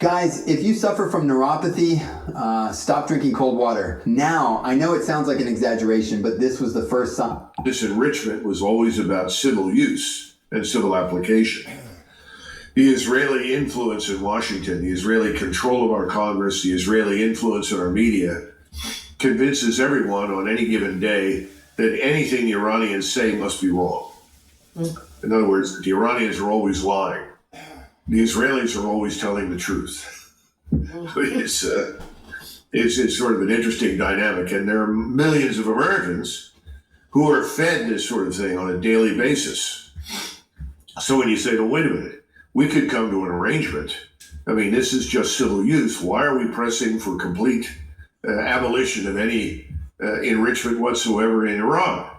Guys, if you suffer from neuropathy, stop drinking cold water. Now, I know it sounds like an exaggeration, but this was the first sign. This enrichment was always about civil use and civil application. The Israeli influence in Washington, the Israeli control of our Congress, the Israeli influence in our media convinces everyone on any given day that anything the Iranians say must be wrong. In other words, the Iranians are always lying. The Israelis are always telling the truth. It's sort of an interesting dynamic, and there are millions of Americans who are fed this sort of thing on a daily basis. So when you say, "Oh, wait a minute, we could come to an arrangement. I mean, this is just civil use. Why are we pressing for complete abolition of any enrichment whatsoever in Iran?"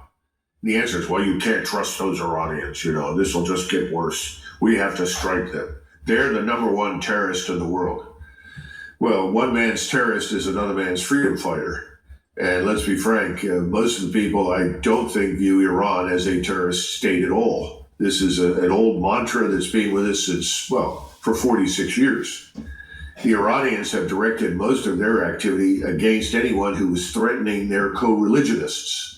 The answer is, well, you can't trust those Iranians. You know, this will just get worse. We have to strike them. They're the number one terrorist in the world. Well, one man's terrorist is another man's freedom fighter. And let's be frank, most of the people I don't think view Iran as a terrorist state at all. This is an old mantra that's been with us since, well, for 46 years. The Iranians have directed most of their activity against anyone who is threatening their co-religionists.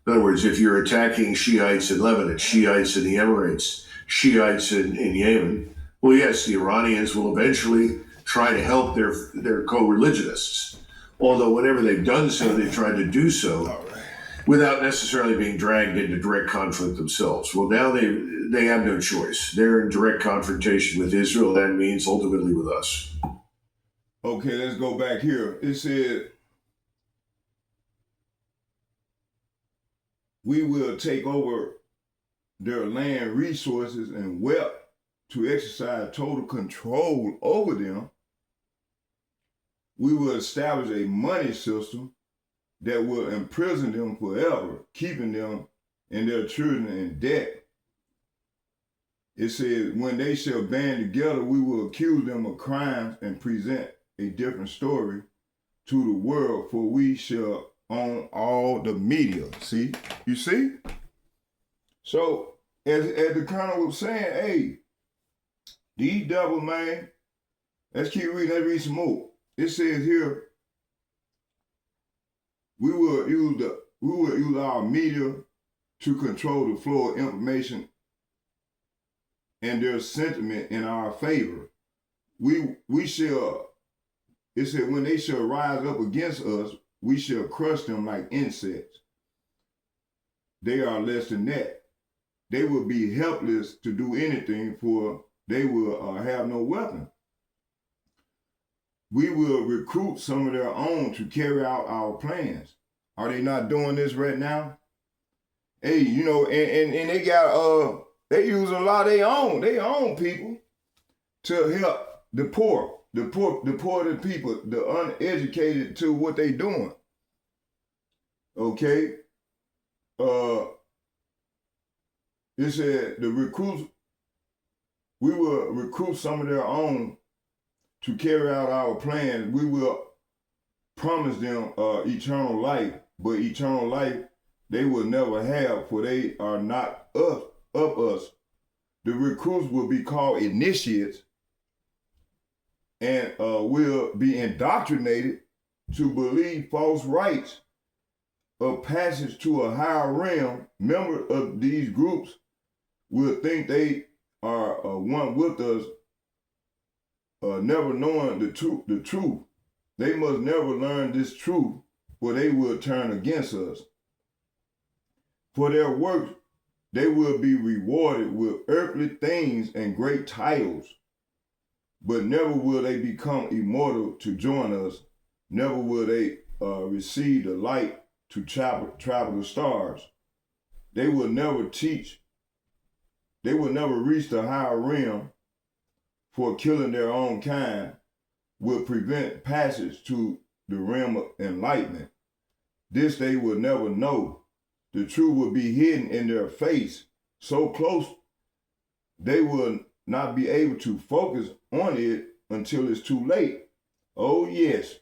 In other words, if you're attacking Shiites in Lebanon, Shiites in the Emirates, Shiites in Yemen, well, yes, the Iranians will eventually try to help their co-religionists. Although whenever they've done so, they've tried to do so without necessarily being dragged into direct conflict themselves. Well, now they have no choice. They're in direct confrontation with Israel. That means ultimately with us. Okay, let's go back here. It said, we will take over their land resources and wealth to exercise total control over them. We will establish a money system that will imprison them forever, keeping them and their children in debt. It says, when they shall band together, we will accuse them of crimes and present a different story to the world, for we shall own all the media. See? You see? So, as the colonel was saying, hey, these devils, man, let's keep reading, let's read some more. It says here, we will use our media to control the flow of information and their sentiment in our favor. We shall, it said, when they shall rise up against us, we shall crush them like insects. They are less than that. They will be helpless to do anything, for they will have no weapon. We will recruit some of their own to carry out our plans. Are they not doing this right now? Hey, you know, and they got they use a lot of their own people to help the poor, the people, the uneducated to what they doing. Okay? It said the recruits, we will recruit some of their own to carry out our plans. We will promise them eternal life, but eternal life they will never have, for they are not of us. The recruits will be called initiates and will be indoctrinated to believe false rights of passage to a higher realm. Members of these groups will think they are one with us, never knowing the truth. They must never learn this truth, for they will turn against us. For their works, they will be rewarded with earthly things and great titles, but never will they become immortal to join us. Never will they receive the light to travel the stars. They will never teach. They will never reach the higher realm, for killing their own kind will prevent passage to the realm of enlightenment. This they will never know. The truth will be hidden in their face, so close they will not be able to focus on it until it's too late. Oh yes,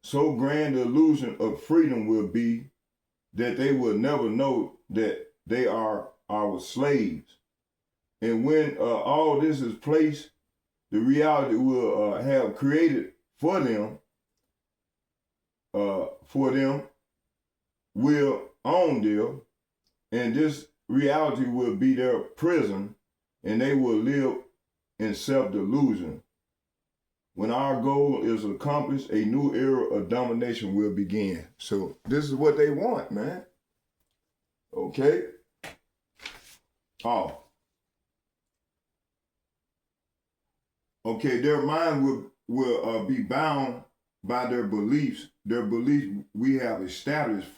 so grand the illusion of freedom will be that they will never know that they are our slaves. And when all this is placed, the reality will have created for them will own them, and this reality will be their prison, and they will live in self-delusion. When our goal is accomplished, a new era of domination will begin. So this is what they want, man. Okay? Oh. Okay, their mind will be bound by their beliefs. Their beliefs we have established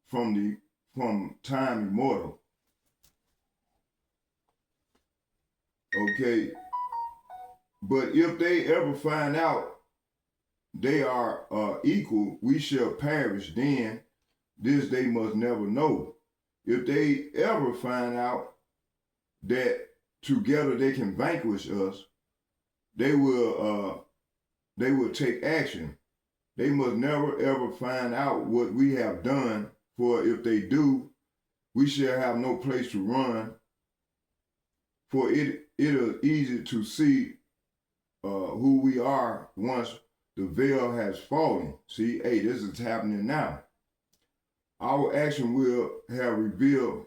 from time immortal. Okay, but if they ever find out they are equal, we shall perish. Then this they must never know. If they ever find out that together they can vanquish us, they will take action. They must never ever find out what we have done, for if they do, we shall have no place to run. For it is easy to see who we are once the veil has fallen. See, hey, this is happening now. Our action will have revealed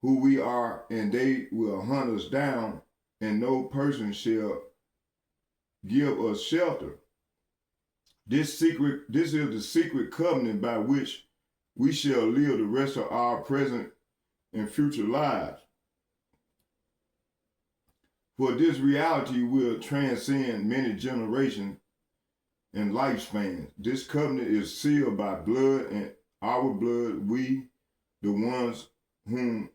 who we are, and they will hunt us down, and no person shall give us shelter. This is the secret covenant by which we shall live the rest of our present and future lives. For this reality will transcend many generations and lifespans. This covenant is sealed by blood, and our blood, we, the ones whom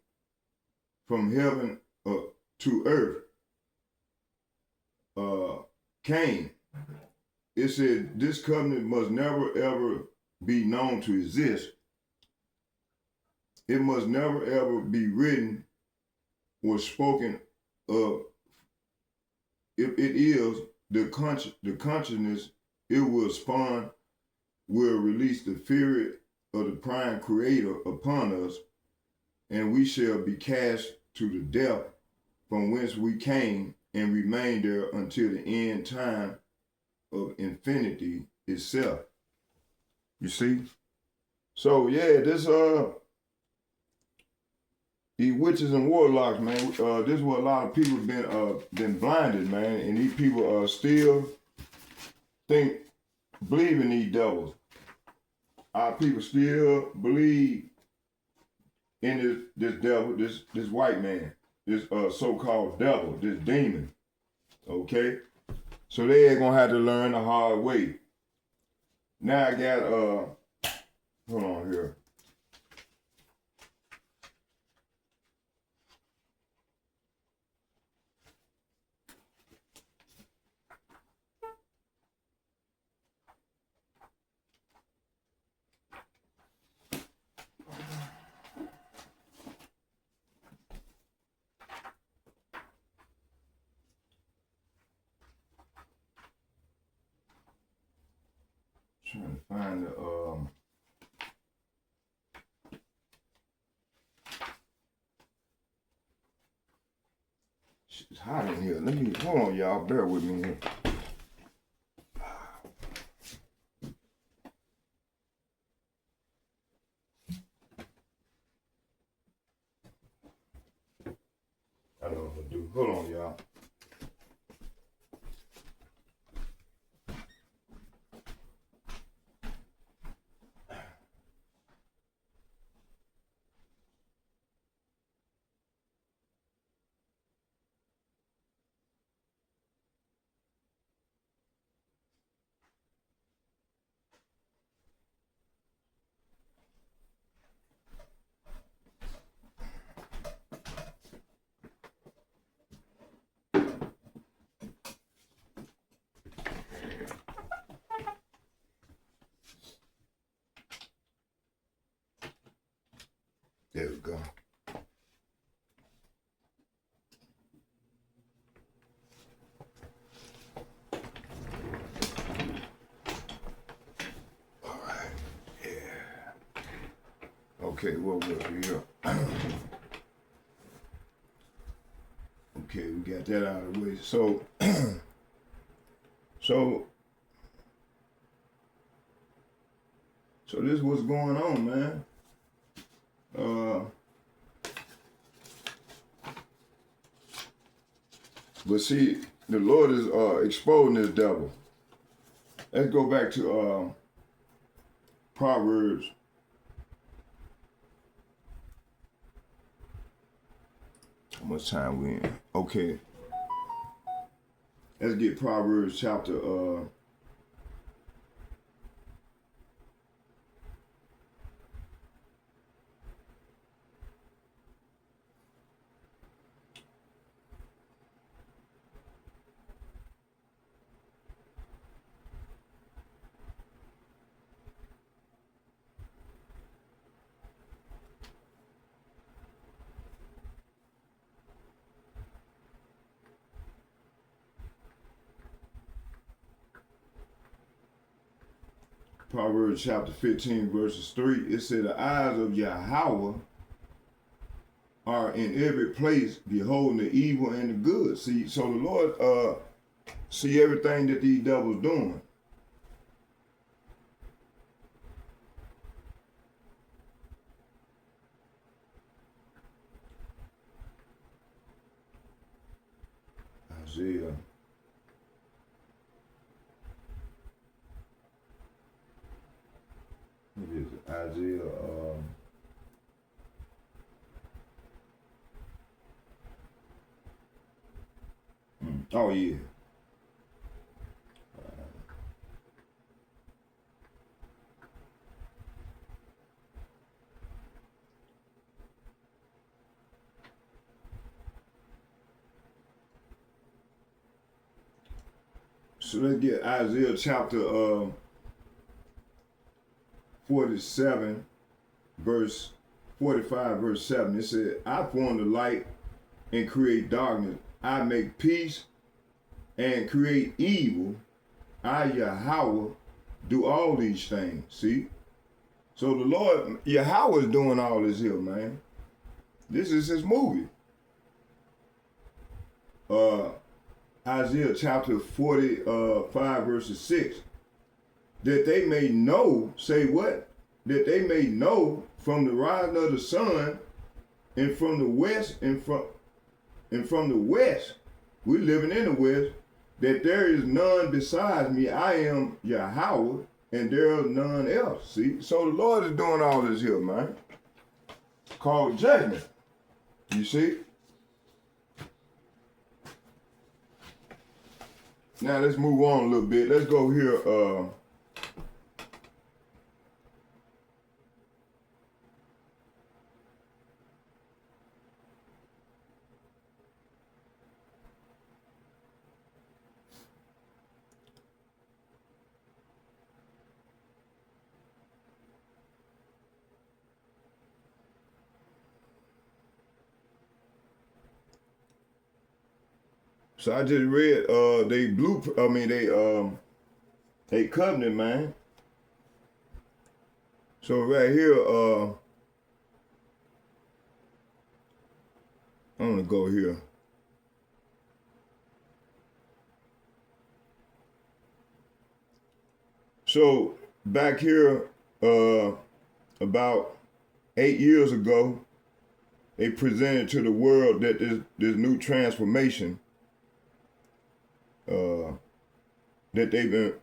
from heaven to earth came. It said this covenant must never ever be known to exist. It must never ever be written or spoken of. If it is, the consciousness it will spawn will release the fury of the prime creator upon us, and we shall be cast to the depth from whence we came and remain there until the end time of infinity itself. You see? So yeah, this these witches and warlocks, man, this is what a lot of people been blinded, man, and these people still believe in these devils. Our people still believe in this devil, this white man, this so-called devil, this demon. Okay? So they ain't gonna have to learn the hard way. Now I got hold on here. Trying to find the it's hot in here. Hold on, y'all. Bear with me here. I don't know what to do. Hold on, y'all. There we go. All right. Yeah. Okay, what was we here? Okay, we got that out of the way. So, so this is what's going on, man. But see, the Lord is exposing this devil. Let's go back to Proverbs. How much time we in? Okay. Let's get Proverbs chapter Proverbs chapter 15, verses 3, it said, the eyes of Yahweh are in every place, beholding the evil and the good. See, so the Lord see everything that these devils doing. Isaiah. What is it? Isaiah. Oh yeah. So let's get Isaiah chapter 47, verse 45, verse 7. It said, I form the light and create darkness. I make peace and create evil. I, Yahweh, do all these things. See? So the Lord, Yahweh is doing all this here, man. This is his movie. Isaiah chapter 45, verses 6. That they may know, say what? That they may know from the rising of the sun and from the west and from the west, we're living in the west, that there is none besides me. I am Yahweh, and there is none else. See? So the Lord is doing all this here, man. Called judgment. You see? Now let's move on a little bit. Let's go here. So I just read they covenant, man. So right here, I'm gonna go here. So back here, about 8 years ago, they presented to the world that this new transformation that they've been,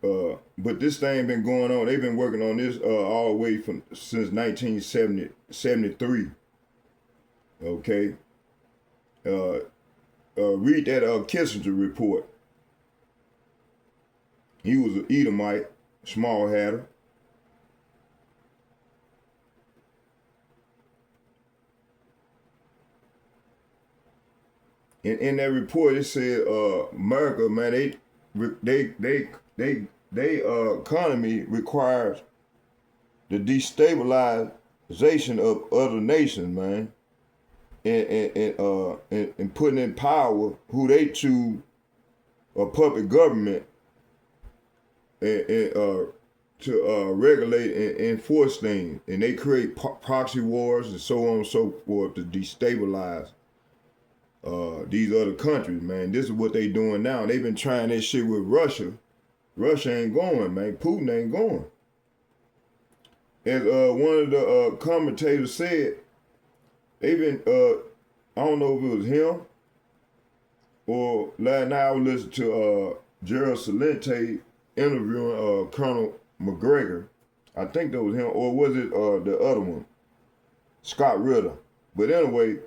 but this thing been going on. They've been working on this all the way since 1973. Okay. Read that Kissinger report. He was an Edomite, small hatter. In that report, it said America, man, they economy requires the destabilization of other nations, man, and putting in power who they choose a puppet government and to regulate and enforce things, and they create proxy wars and so on and so forth to destabilize these other countries, man. This is what they doing now. They've been trying this shit with Russia. Russia ain't going, man. Putin ain't going. As one of the commentators said, they've been, I don't know if it was him or last night I was listening to Gerald Celente interviewing Colonel McGregor. I think that was him, or was it the other one, Scott Ritter? But anyway,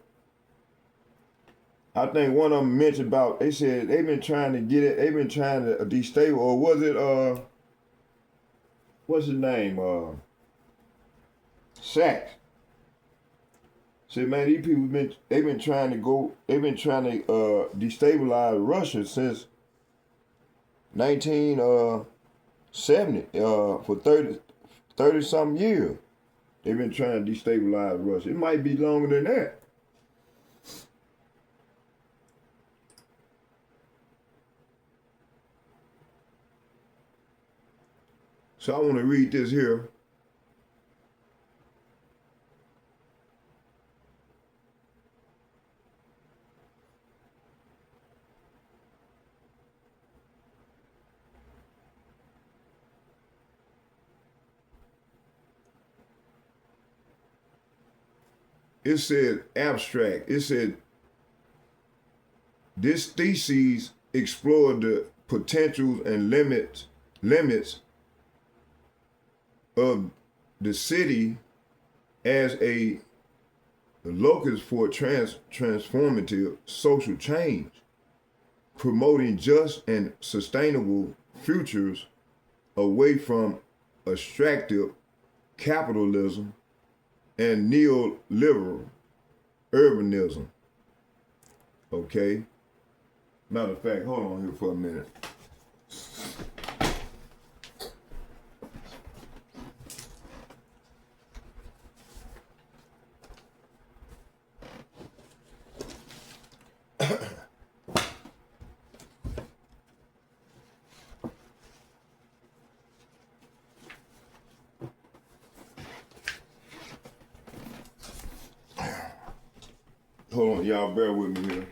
I think one of them mentioned about, they said they've been trying to get it, they've been trying to destabilize, or was it, what's his name? Sachs. Said, man, these people they've been trying to destabilize Russia since 1970, for 30 something years. They've been trying to destabilize Russia. It might be longer than that. So I want to read this here. It said abstract. It said this thesis explored the potentials and limits of the city as a locus for transformative social change, promoting just and sustainable futures away from extractive capitalism and neoliberal urbanism. Okay? Matter of fact, hold on here for a minute. Hold on, y'all bear with me here.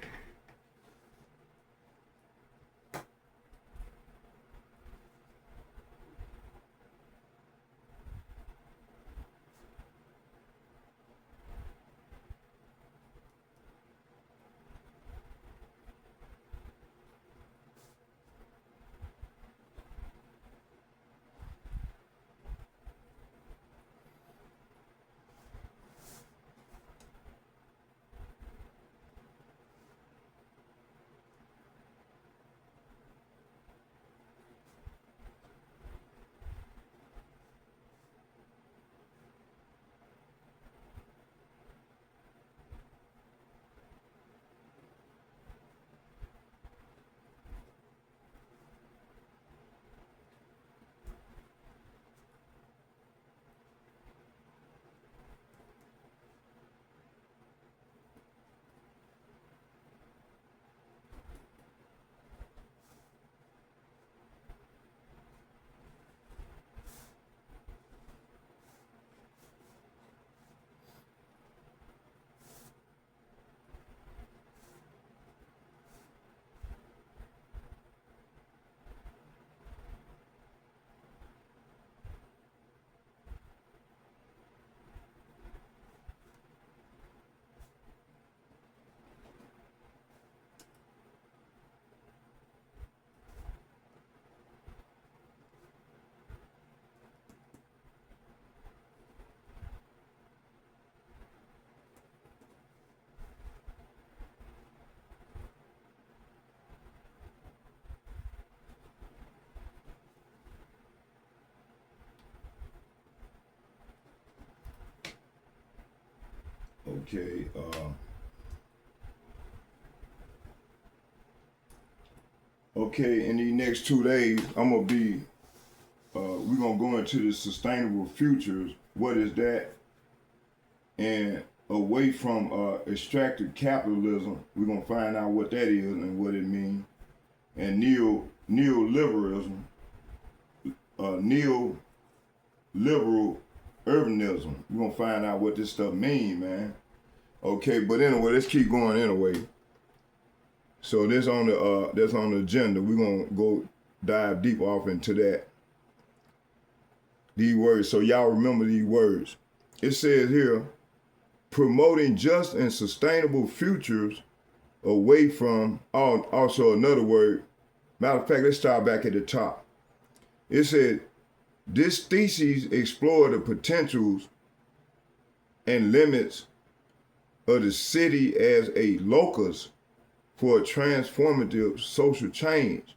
Okay, okay, in these next 2 days, we're gonna go into the sustainable futures. What is that? And away from extractive capitalism, we're gonna find out what that is and what it means. And neoliberalism, neoliberal urbanism. We're gonna find out what this stuff means, man. Okay, but anyway, let's keep going anyway. So that's on the agenda. We're gonna go dive deep off into that. These words, so y'all remember these words. It says here, promoting just and sustainable futures away from, also another word. Matter of fact, let's start back at the top. It said, this thesis explored the potentials and limits of the city as a locus for a transformative social change.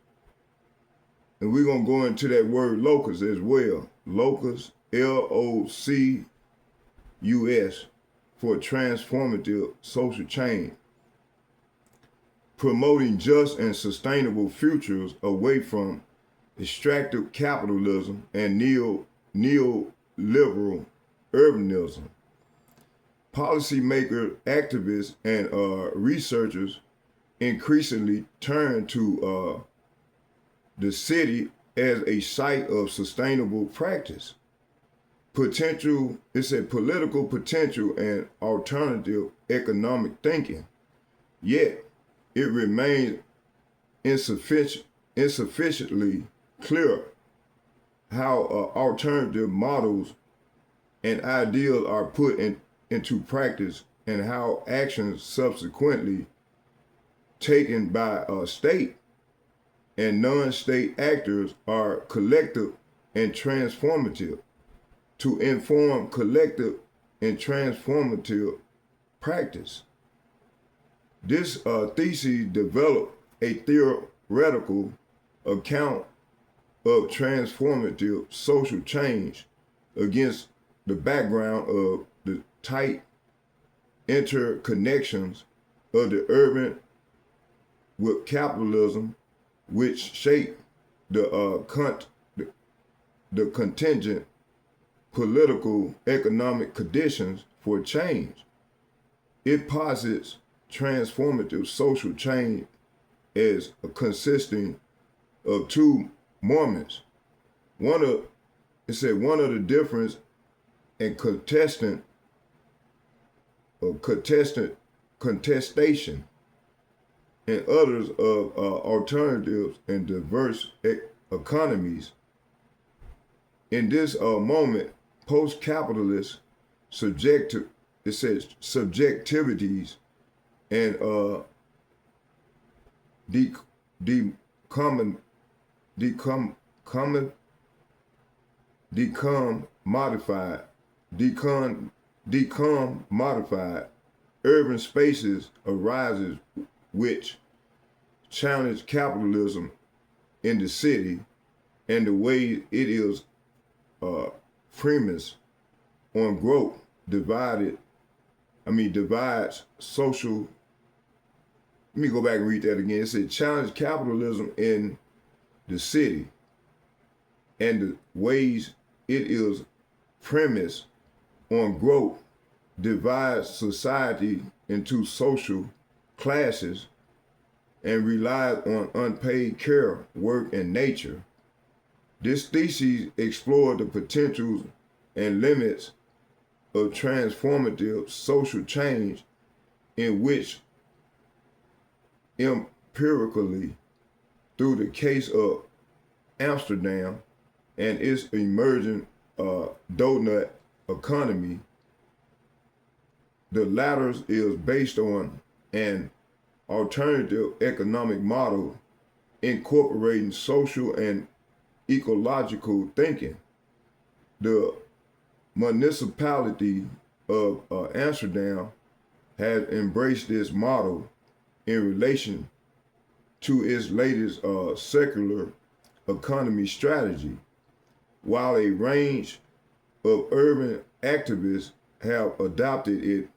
And we're going to go into that word locus as well. Locus, Locus, for a transformative social change. Promoting just and sustainable futures away from extractive capitalism and neoliberal urbanism. Policymakers, activists, and researchers increasingly turn to the city as a site of sustainable practice. It's a political potential and alternative economic thinking. Yet, it remains insufficiently clear how alternative models and ideals are put into practice and how actions subsequently taken by state and non-state actors are collective and transformative to inform collective and transformative practice. This thesis developed a theoretical account of transformative social change against the background of the tight interconnections of the urban with capitalism, which shape the contingent political economic conditions for change. It posits transformative social change as consisting of two moments. One of the difference in contestation and others of alternatives and diverse economies. In this moment, post-capitalist subjectivities and modified urban spaces arises which challenge capitalism in the city and the way it is premised on growth divides social. Let me go back and read that again. It said challenge capitalism in the city and the ways it is premised on growth divides society into social classes and relies on unpaid care, work, and nature. This thesis explored the potentials and limits of transformative social change in which empirically, through the case of Amsterdam and its emerging donut economy, the latter is based on an alternative economic model incorporating social and ecological thinking. The municipality of Amsterdam has embraced this model in relation to its latest circular economy strategy, while a range of urban activists have adopted it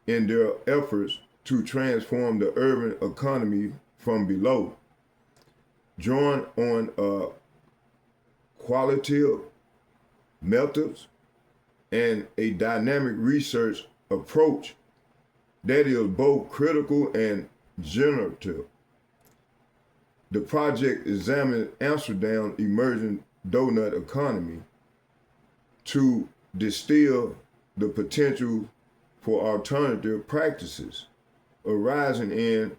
in their efforts to transform the urban economy from below. Drawn on qualitative methods and a dynamic research approach that is both critical and generative. The project examined Amsterdam's emerging donut economy to distill the potential for alternative practices arising in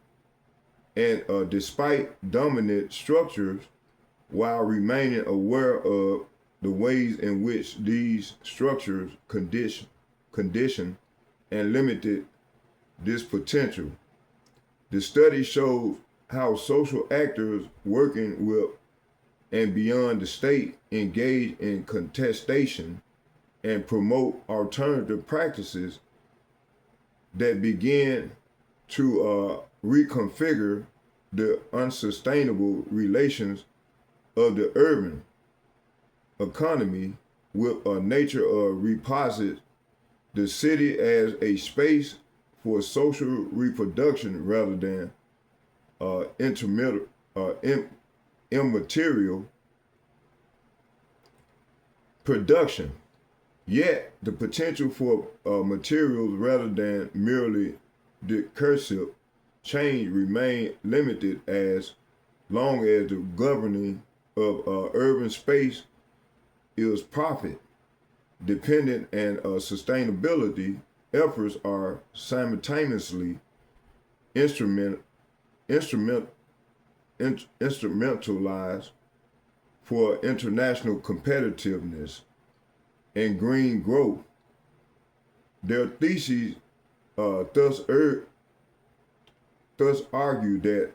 and despite dominant structures, while remaining aware of the ways in which these structures condition and limited this potential. The study shows how social actors working with and beyond the state engage in contestation and promote alternative practices that begin to reconfigure the unsustainable relations of the urban economy with a nature of reposit the city as a space for social reproduction rather than immaterial production. Yet the potential for materials rather than merely discursive change remain limited as long as the governing of urban space is profit dependent and sustainability efforts are simultaneously instrumentalized for international competitiveness and green growth. Their theses thus argue that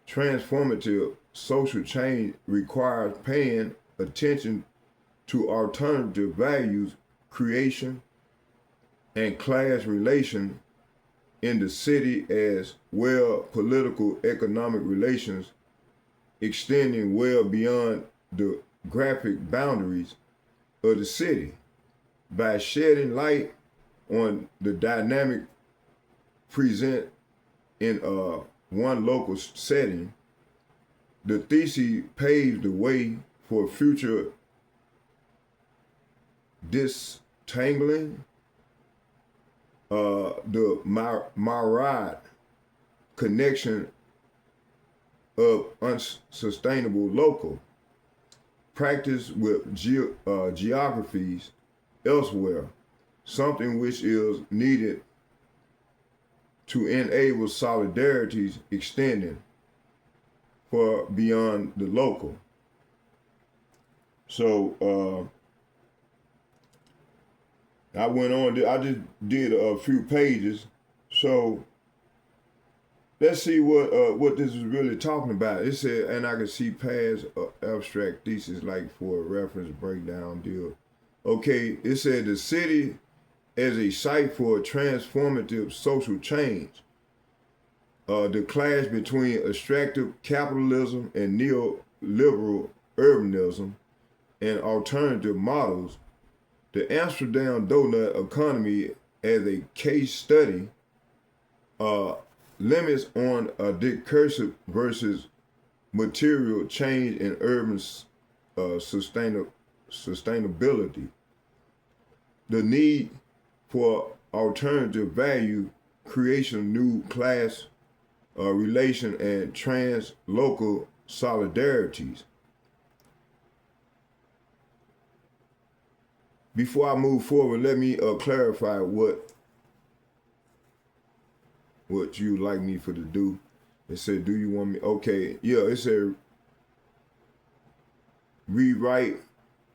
transformative social change requires paying attention to alternative values, creation, and class relation in the city as well political economic relations extending well beyond the graphic boundaries of the city. By shedding light on the dynamic present in one local setting, the thesis paves the way for future disentangling the myriad connection of unsustainable local practice with geographies elsewhere, something which is needed to enable solidarities extending for beyond the local. So I went on, I just did a few pages. So let's see what this is really talking about. It said, and I can see past abstract thesis like for a reference breakdown deal. Okay, it said the city as a site for transformative social change. The clash between extractive capitalism and neoliberal urbanism and alternative models. The Amsterdam donut economy as a case study limits on a discursive versus material change in urban sustainability. The need for alternative value creation, new class relation, and trans-local solidarities. Before I move forward, let me clarify what you like me for to do. It said, do you want me? Okay, yeah, it said rewrite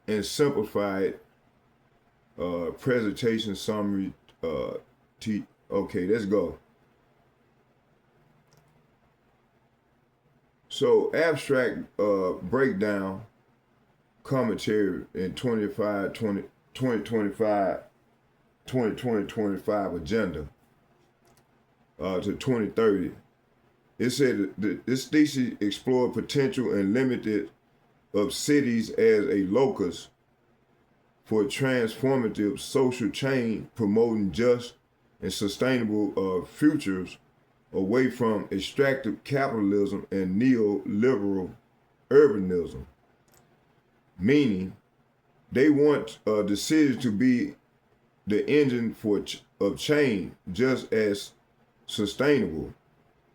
and simplify presentation summary. Okay, let's go. So abstract breakdown commentary in 2025 agenda to 2030. It said that this thesis explored potential and limited of cities as a locus for transformative social change, promoting just and sustainable futures away from extractive capitalism and neoliberal urbanism. Meaning, they want the cities to be the engine of change, just as sustainable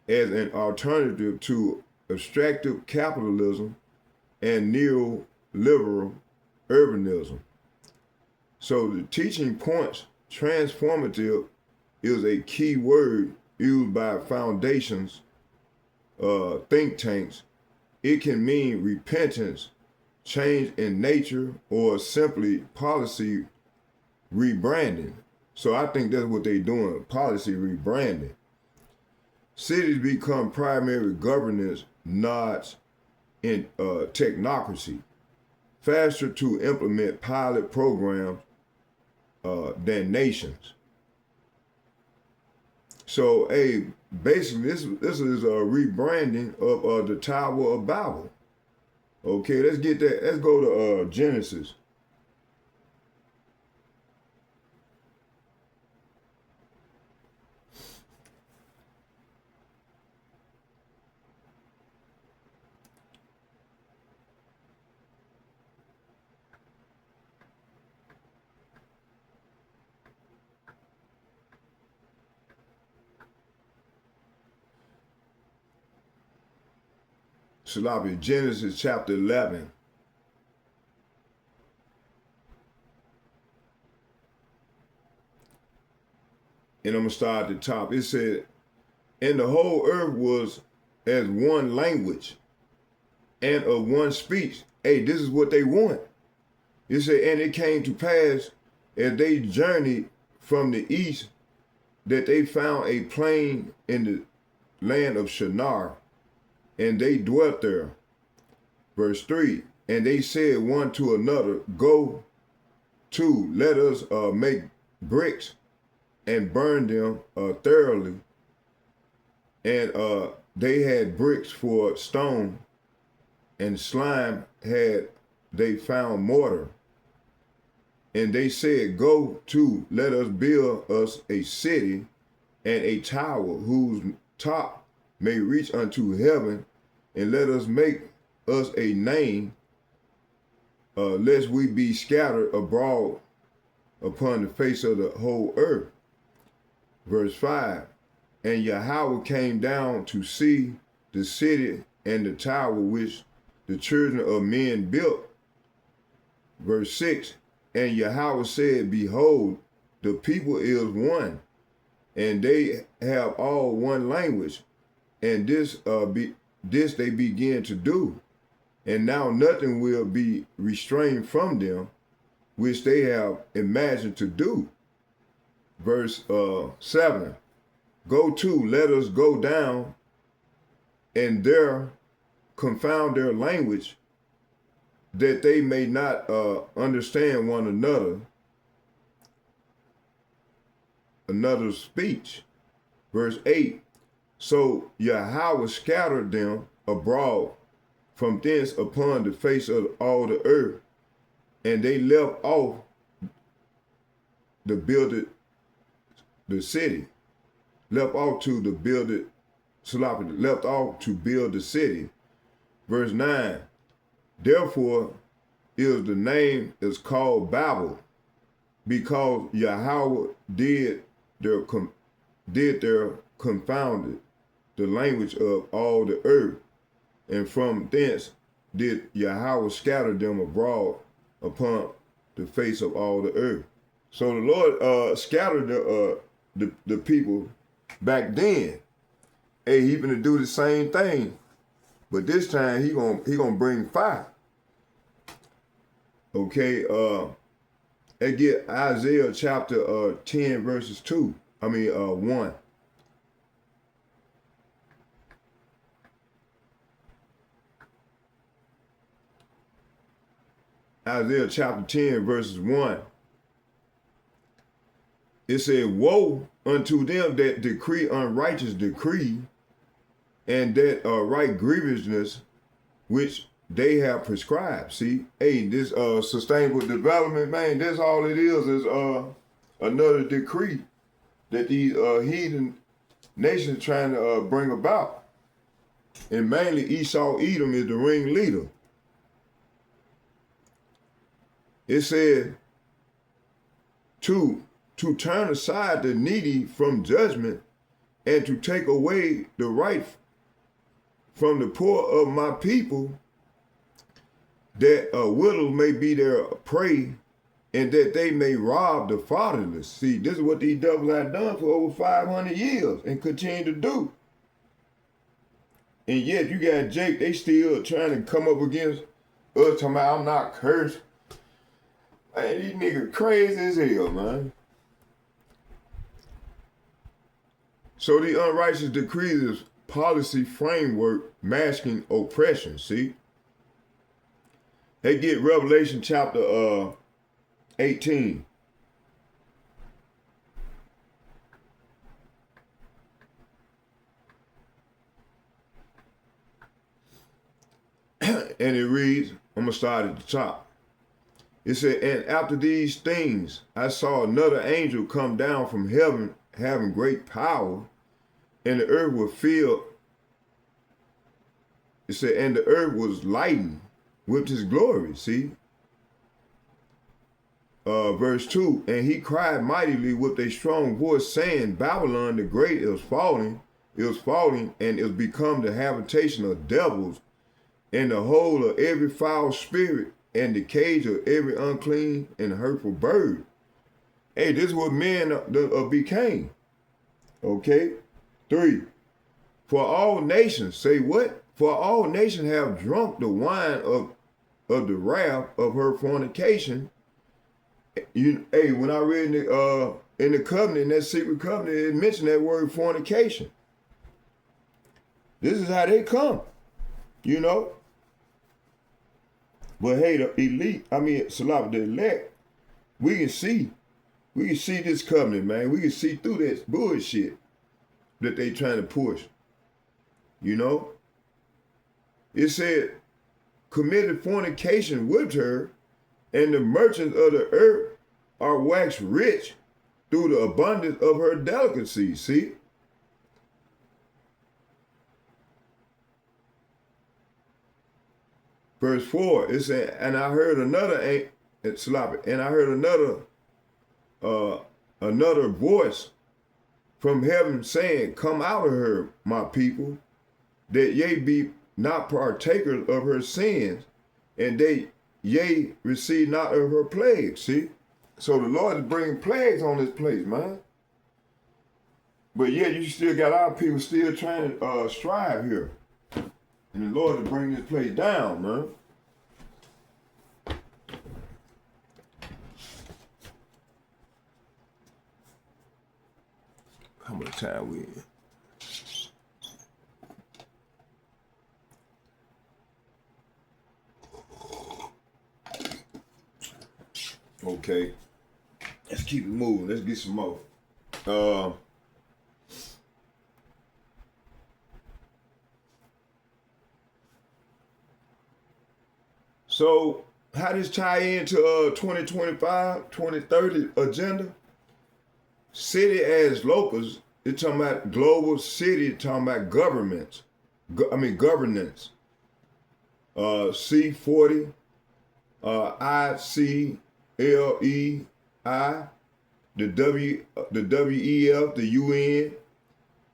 as an alternative to extractive capitalism and neoliberal urbanism. So the teaching points, transformative is a key word used by foundations, think tanks. It can mean repentance, change in nature, or simply policy rebranding. So I think that's what they're doing, policy rebranding. Cities become primary governance nodes in technocracy, faster to implement pilot programs than nations. So, hey, basically, this is a rebranding of the Tower of Babel. Okay, let's get that. Let's go to Genesis. Salafi, Genesis chapter 11. And I'm going to start at the top. It said, and the whole earth was as one language and of one speech. Hey, this is what they want. It said, and it came to pass as they journeyed from the east that they found a plain in the land of Shinar, and they dwelt there. Verse 3, and they said one to another, go to, let us make bricks and burn them thoroughly. And they had bricks for stone, and slime had they found mortar. And they said, go to, let us build us a city and a tower whose top may reach unto heaven, and let us make us a name, lest we be scattered abroad upon the face of the whole earth. Verse 5, and Yahweh came down to see the city and the tower which the children of men built. Verse 6, and Yahweh said, behold, the people is one, and they have all one language, and this they begin to do. And now nothing will be restrained from them, which they have imagined to do. Verse 7, go to, let us go down, and there confound their language, that they may not understand one another's speech. Verse 8, so Yahweh scattered them abroad from thence upon the face of all the earth, and they left off the city, left off to build the city. Verse 9, therefore the name is called Babel, because Yahweh did their confounded the language of all the earth, and from thence did Yahweh scatter them abroad upon the face of all the earth. So the Lord scattered the people back then. Hey, he gonna do the same thing, but this time he gonna bring fire. Okay, and get Isaiah chapter 10 verses 1. Isaiah chapter 10 verses 1. It said, woe unto them that decree unrighteous decree, and that right grievousness which they have prescribed. See, hey, this sustainable development, man, that's all it is another decree that these heathen nations trying to bring about. And mainly Esau Edom is the ringleader. It said to turn aside the needy from judgment, and to take away the right from the poor of my people, that widows may be their prey, and that they may rob the fatherless. See, this is what these devils have done for over 500 years and continue to do. And yet you got Jake, they still trying to come up against us, talking about I'm not cursed. Man, these niggas crazy as hell, man. So the unrighteous decrees is policy framework masking oppression, see? They get Revelation chapter 18. And it reads, I'm going to start at the top. It said, and after these things, I saw another angel come down from heaven, having great power, and the earth was filled. It said, and the earth was lightened with his glory. See? Verse 2, and he cried mightily with a strong voice, saying, Babylon the great is falling, and is become the habitation of devils, and the hole of every foul spirit, and the cage of every unclean and hurtful bird. Hey, this is what men became. Okay? 3, for all nations, say what? For all nations have drunk the wine of the wrath of her fornication. Hey, when I read in the covenant, in that secret covenant, it mentioned that word fornication. This is how they come, you know. But hey, the the elect, we can see this covenant, man. We can see through this bullshit that they trying to push. You know? It said, committed fornication with her, and the merchants of the earth are waxed rich through the abundance of her delicacy. See? Verse 4, it said, and I heard another voice from heaven saying, come out of her, my people, that ye be not partakers of her sins, and ye receive not of her plagues. See? So the Lord is bringing plagues on this place, man. But yet you still got our people still trying to strive here. And the Lord is bringing this place down, man. How much time we in? Okay. Let's keep it moving. Let's get some more. So how does tie into 2025, 2030 agenda? City as locals, it's talking about global city, talking about governments. Governance. C40, ICLEI, the WEF, the UN.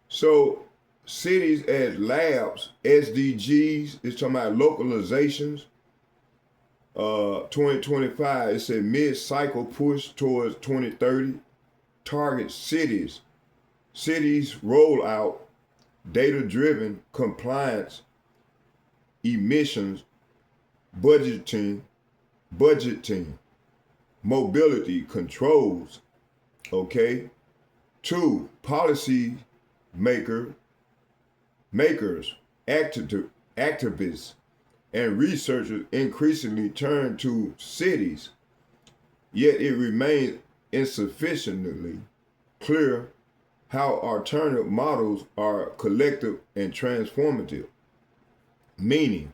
So cities as labs, SDGs, it's talking about localizations. 2025, it said mid-cycle push towards 2030. Target cities. Cities roll out data-driven compliance, emissions, budgeting, mobility controls. Okay. 2, policy makers, activists, and researchers increasingly turn to cities, yet it remains insufficiently clear how alternative models are collective and transformative, meaning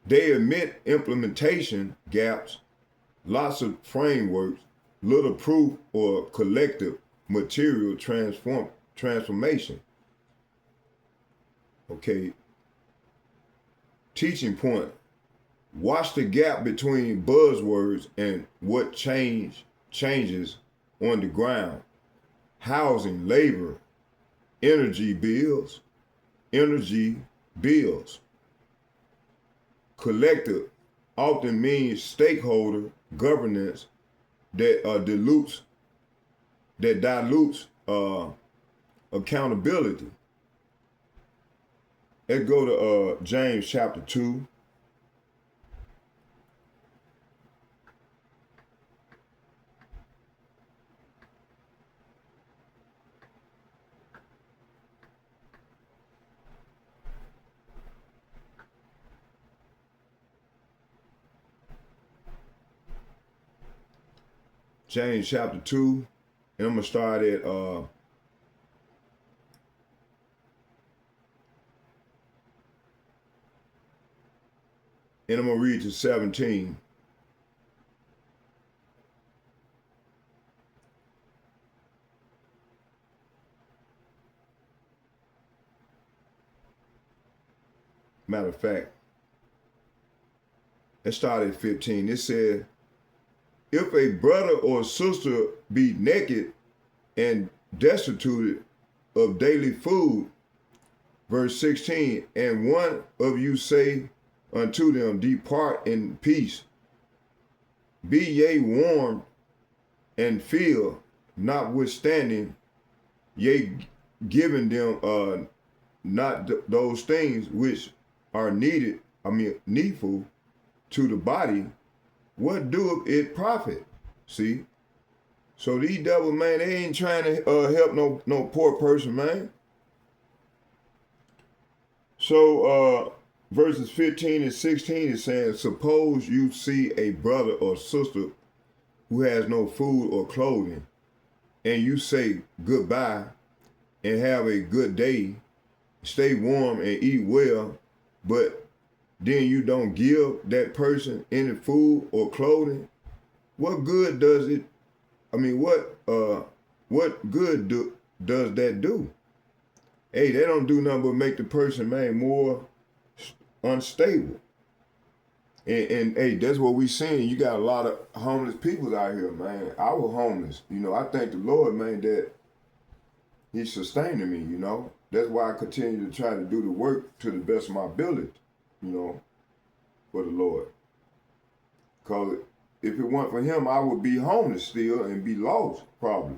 they admit implementation gaps, lots of frameworks, little proof or collective material transformation. Okay. Teaching point. Watch the gap between buzzwords and what changes on the ground. Housing, labor, energy bills. Collective often means stakeholder governance that dilutes accountability. Let's go to James chapter 2. James chapter 2, and I'm going to start at And I'm going to read to 17. Matter of fact, let's start at 15. It said, if a brother or sister be naked and destitute of daily food, verse 16, and one of you say unto them, depart in peace, be ye warmed and filled, notwithstanding, ye giving them not those things which are needful to the body, what doeth it profit? See? So these devils, man, they ain't trying to help no poor person, man. So verses 15 and 16 is saying, suppose you see a brother or sister who has no food or clothing, and you say goodbye and have a good day, stay warm and eat well, but then you don't give that person any food or clothing, what good does it, what good does that do? Hey, they don't do nothing but make the person, man, more unstable. And hey, that's what we seeing. You got a lot of homeless people out here, man. I was homeless. I thank the Lord, man, that He's sustaining me, That's why I continue to try to do the work to the best of my ability, for the Lord. Because if it weren't for Him, I would be homeless still and be lost, probably,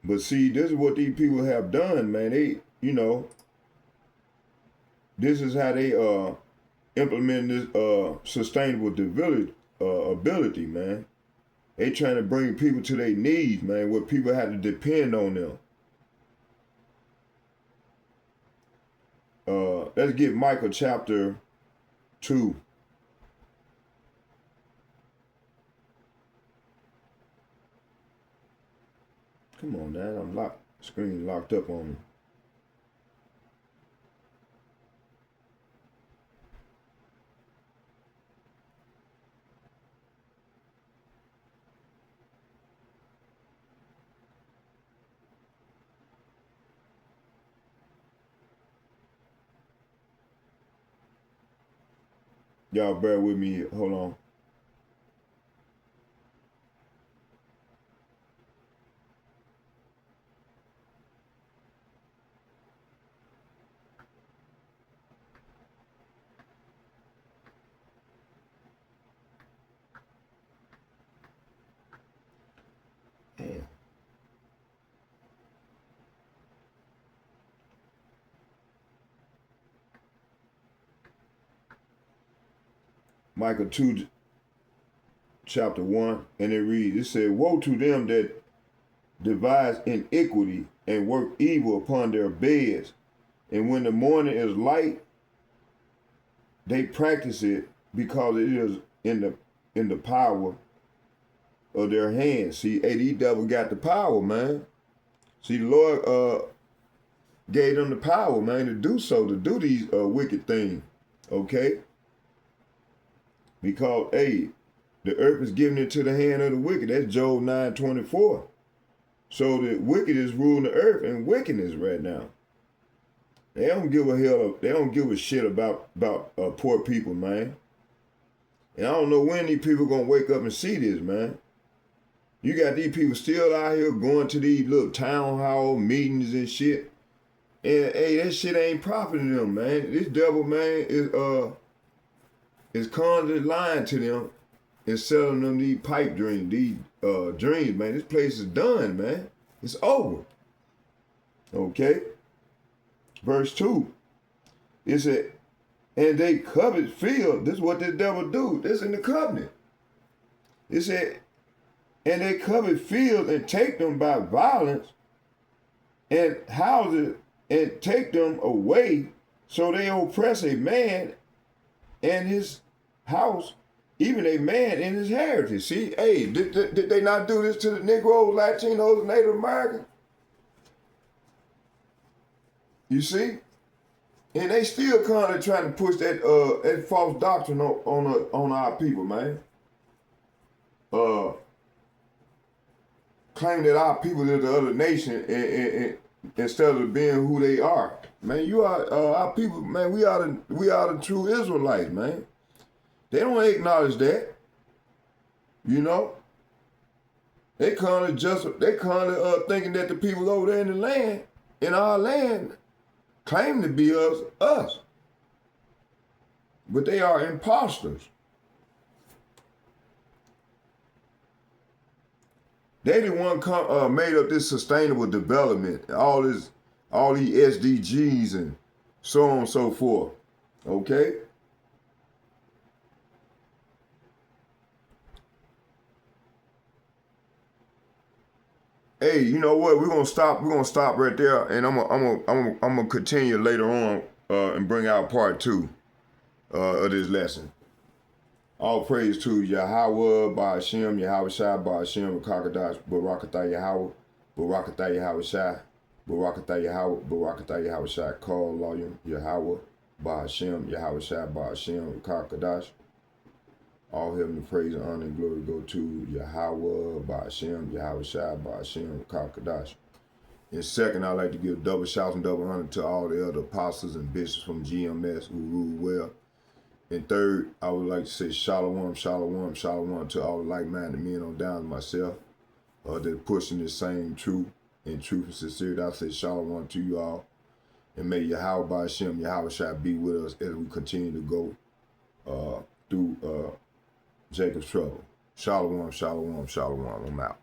But see, this is what these people have done, man. They, this is how they implement this sustainable ability, man. They trying to bring people to their knees, man, where people have to depend on them. Let's get Micah chapter 2. Come on, man. I'm screen locked up on me. Y'all bear with me. Hold on. Damn. Micah 2, chapter 1, and it reads, it said, woe to them that devise iniquity and work evil upon their beds, and when the morning is light, they practice it because it is in the power of their hands. See, hey, these devils got the power, man. See, the Lord gave them the power, man, to do these wicked things, okay? Because, hey, the earth is given into the hand of the wicked. That's Job 9:24. So the wicked is ruling the earth in wickedness right now. They don't give a shit about poor people, man. And I don't know when these people gonna wake up and see this, man. You got these people still out here going to these little town hall meetings and shit. And hey, that shit ain't profiting them, man. This devil, man, is constantly lying to them and selling them these pipe dreams, these dreams, man. This place is done, man. It's over. Okay? Verse 2. It said, and they covet field. This is what the devil do. This in the covenant. It said, and they covet field and take them by violence, and houses and take them away, so they oppress a man and his house, even a man in his heritage. See, hey, did they not do this to the Negroes, Latinos, Native Americans? You see? And they still kind of trying to push that false doctrine on our people, man. Claim that our people is the other nation and instead of being who they are. Man, you are our people, man, we are the true Israelites, man. They don't acknowledge that. You know? They kind of thinking that the people over there in the land, in our land, claim to be us. But they are imposters. They the one made up this sustainable development, all these SDGs and so on and so forth. Okay? Hey, you know what? We're gonna stop right there, and I'm gonna continue later on and bring out part 2 of this lesson. All praise to Yahweh, Ba'ashem, Yahweh Shai, Ba'ashem, Kakadash, Barakatah Yahweh, Barakatah Yahweh Shai, Barakatah Yahweh, Barakatah Yahweh Shai, call Loyum, Yahweh, Ba'ashem, Yahweh Shai, Ba'ashem, Kakadash. All heavenly praise and honor and glory go to Yahweh, Ba'ashem, Yahweh Shai, Ba'ashem, Kakadash. In second, I'd like to give double shouts and double honor to all the other apostles and bishops from GMS who rule well. And third, I would like to say shalom, shalom, shalom to all the like-minded men on down to myself that are pushing the same truth and sincerity. I say shalom to you all. And may Yahweh Ba'ashem, Yahweh Shai be with us as we continue to go through Jacob's trouble. Shalom, shalom, shalom. I'm out.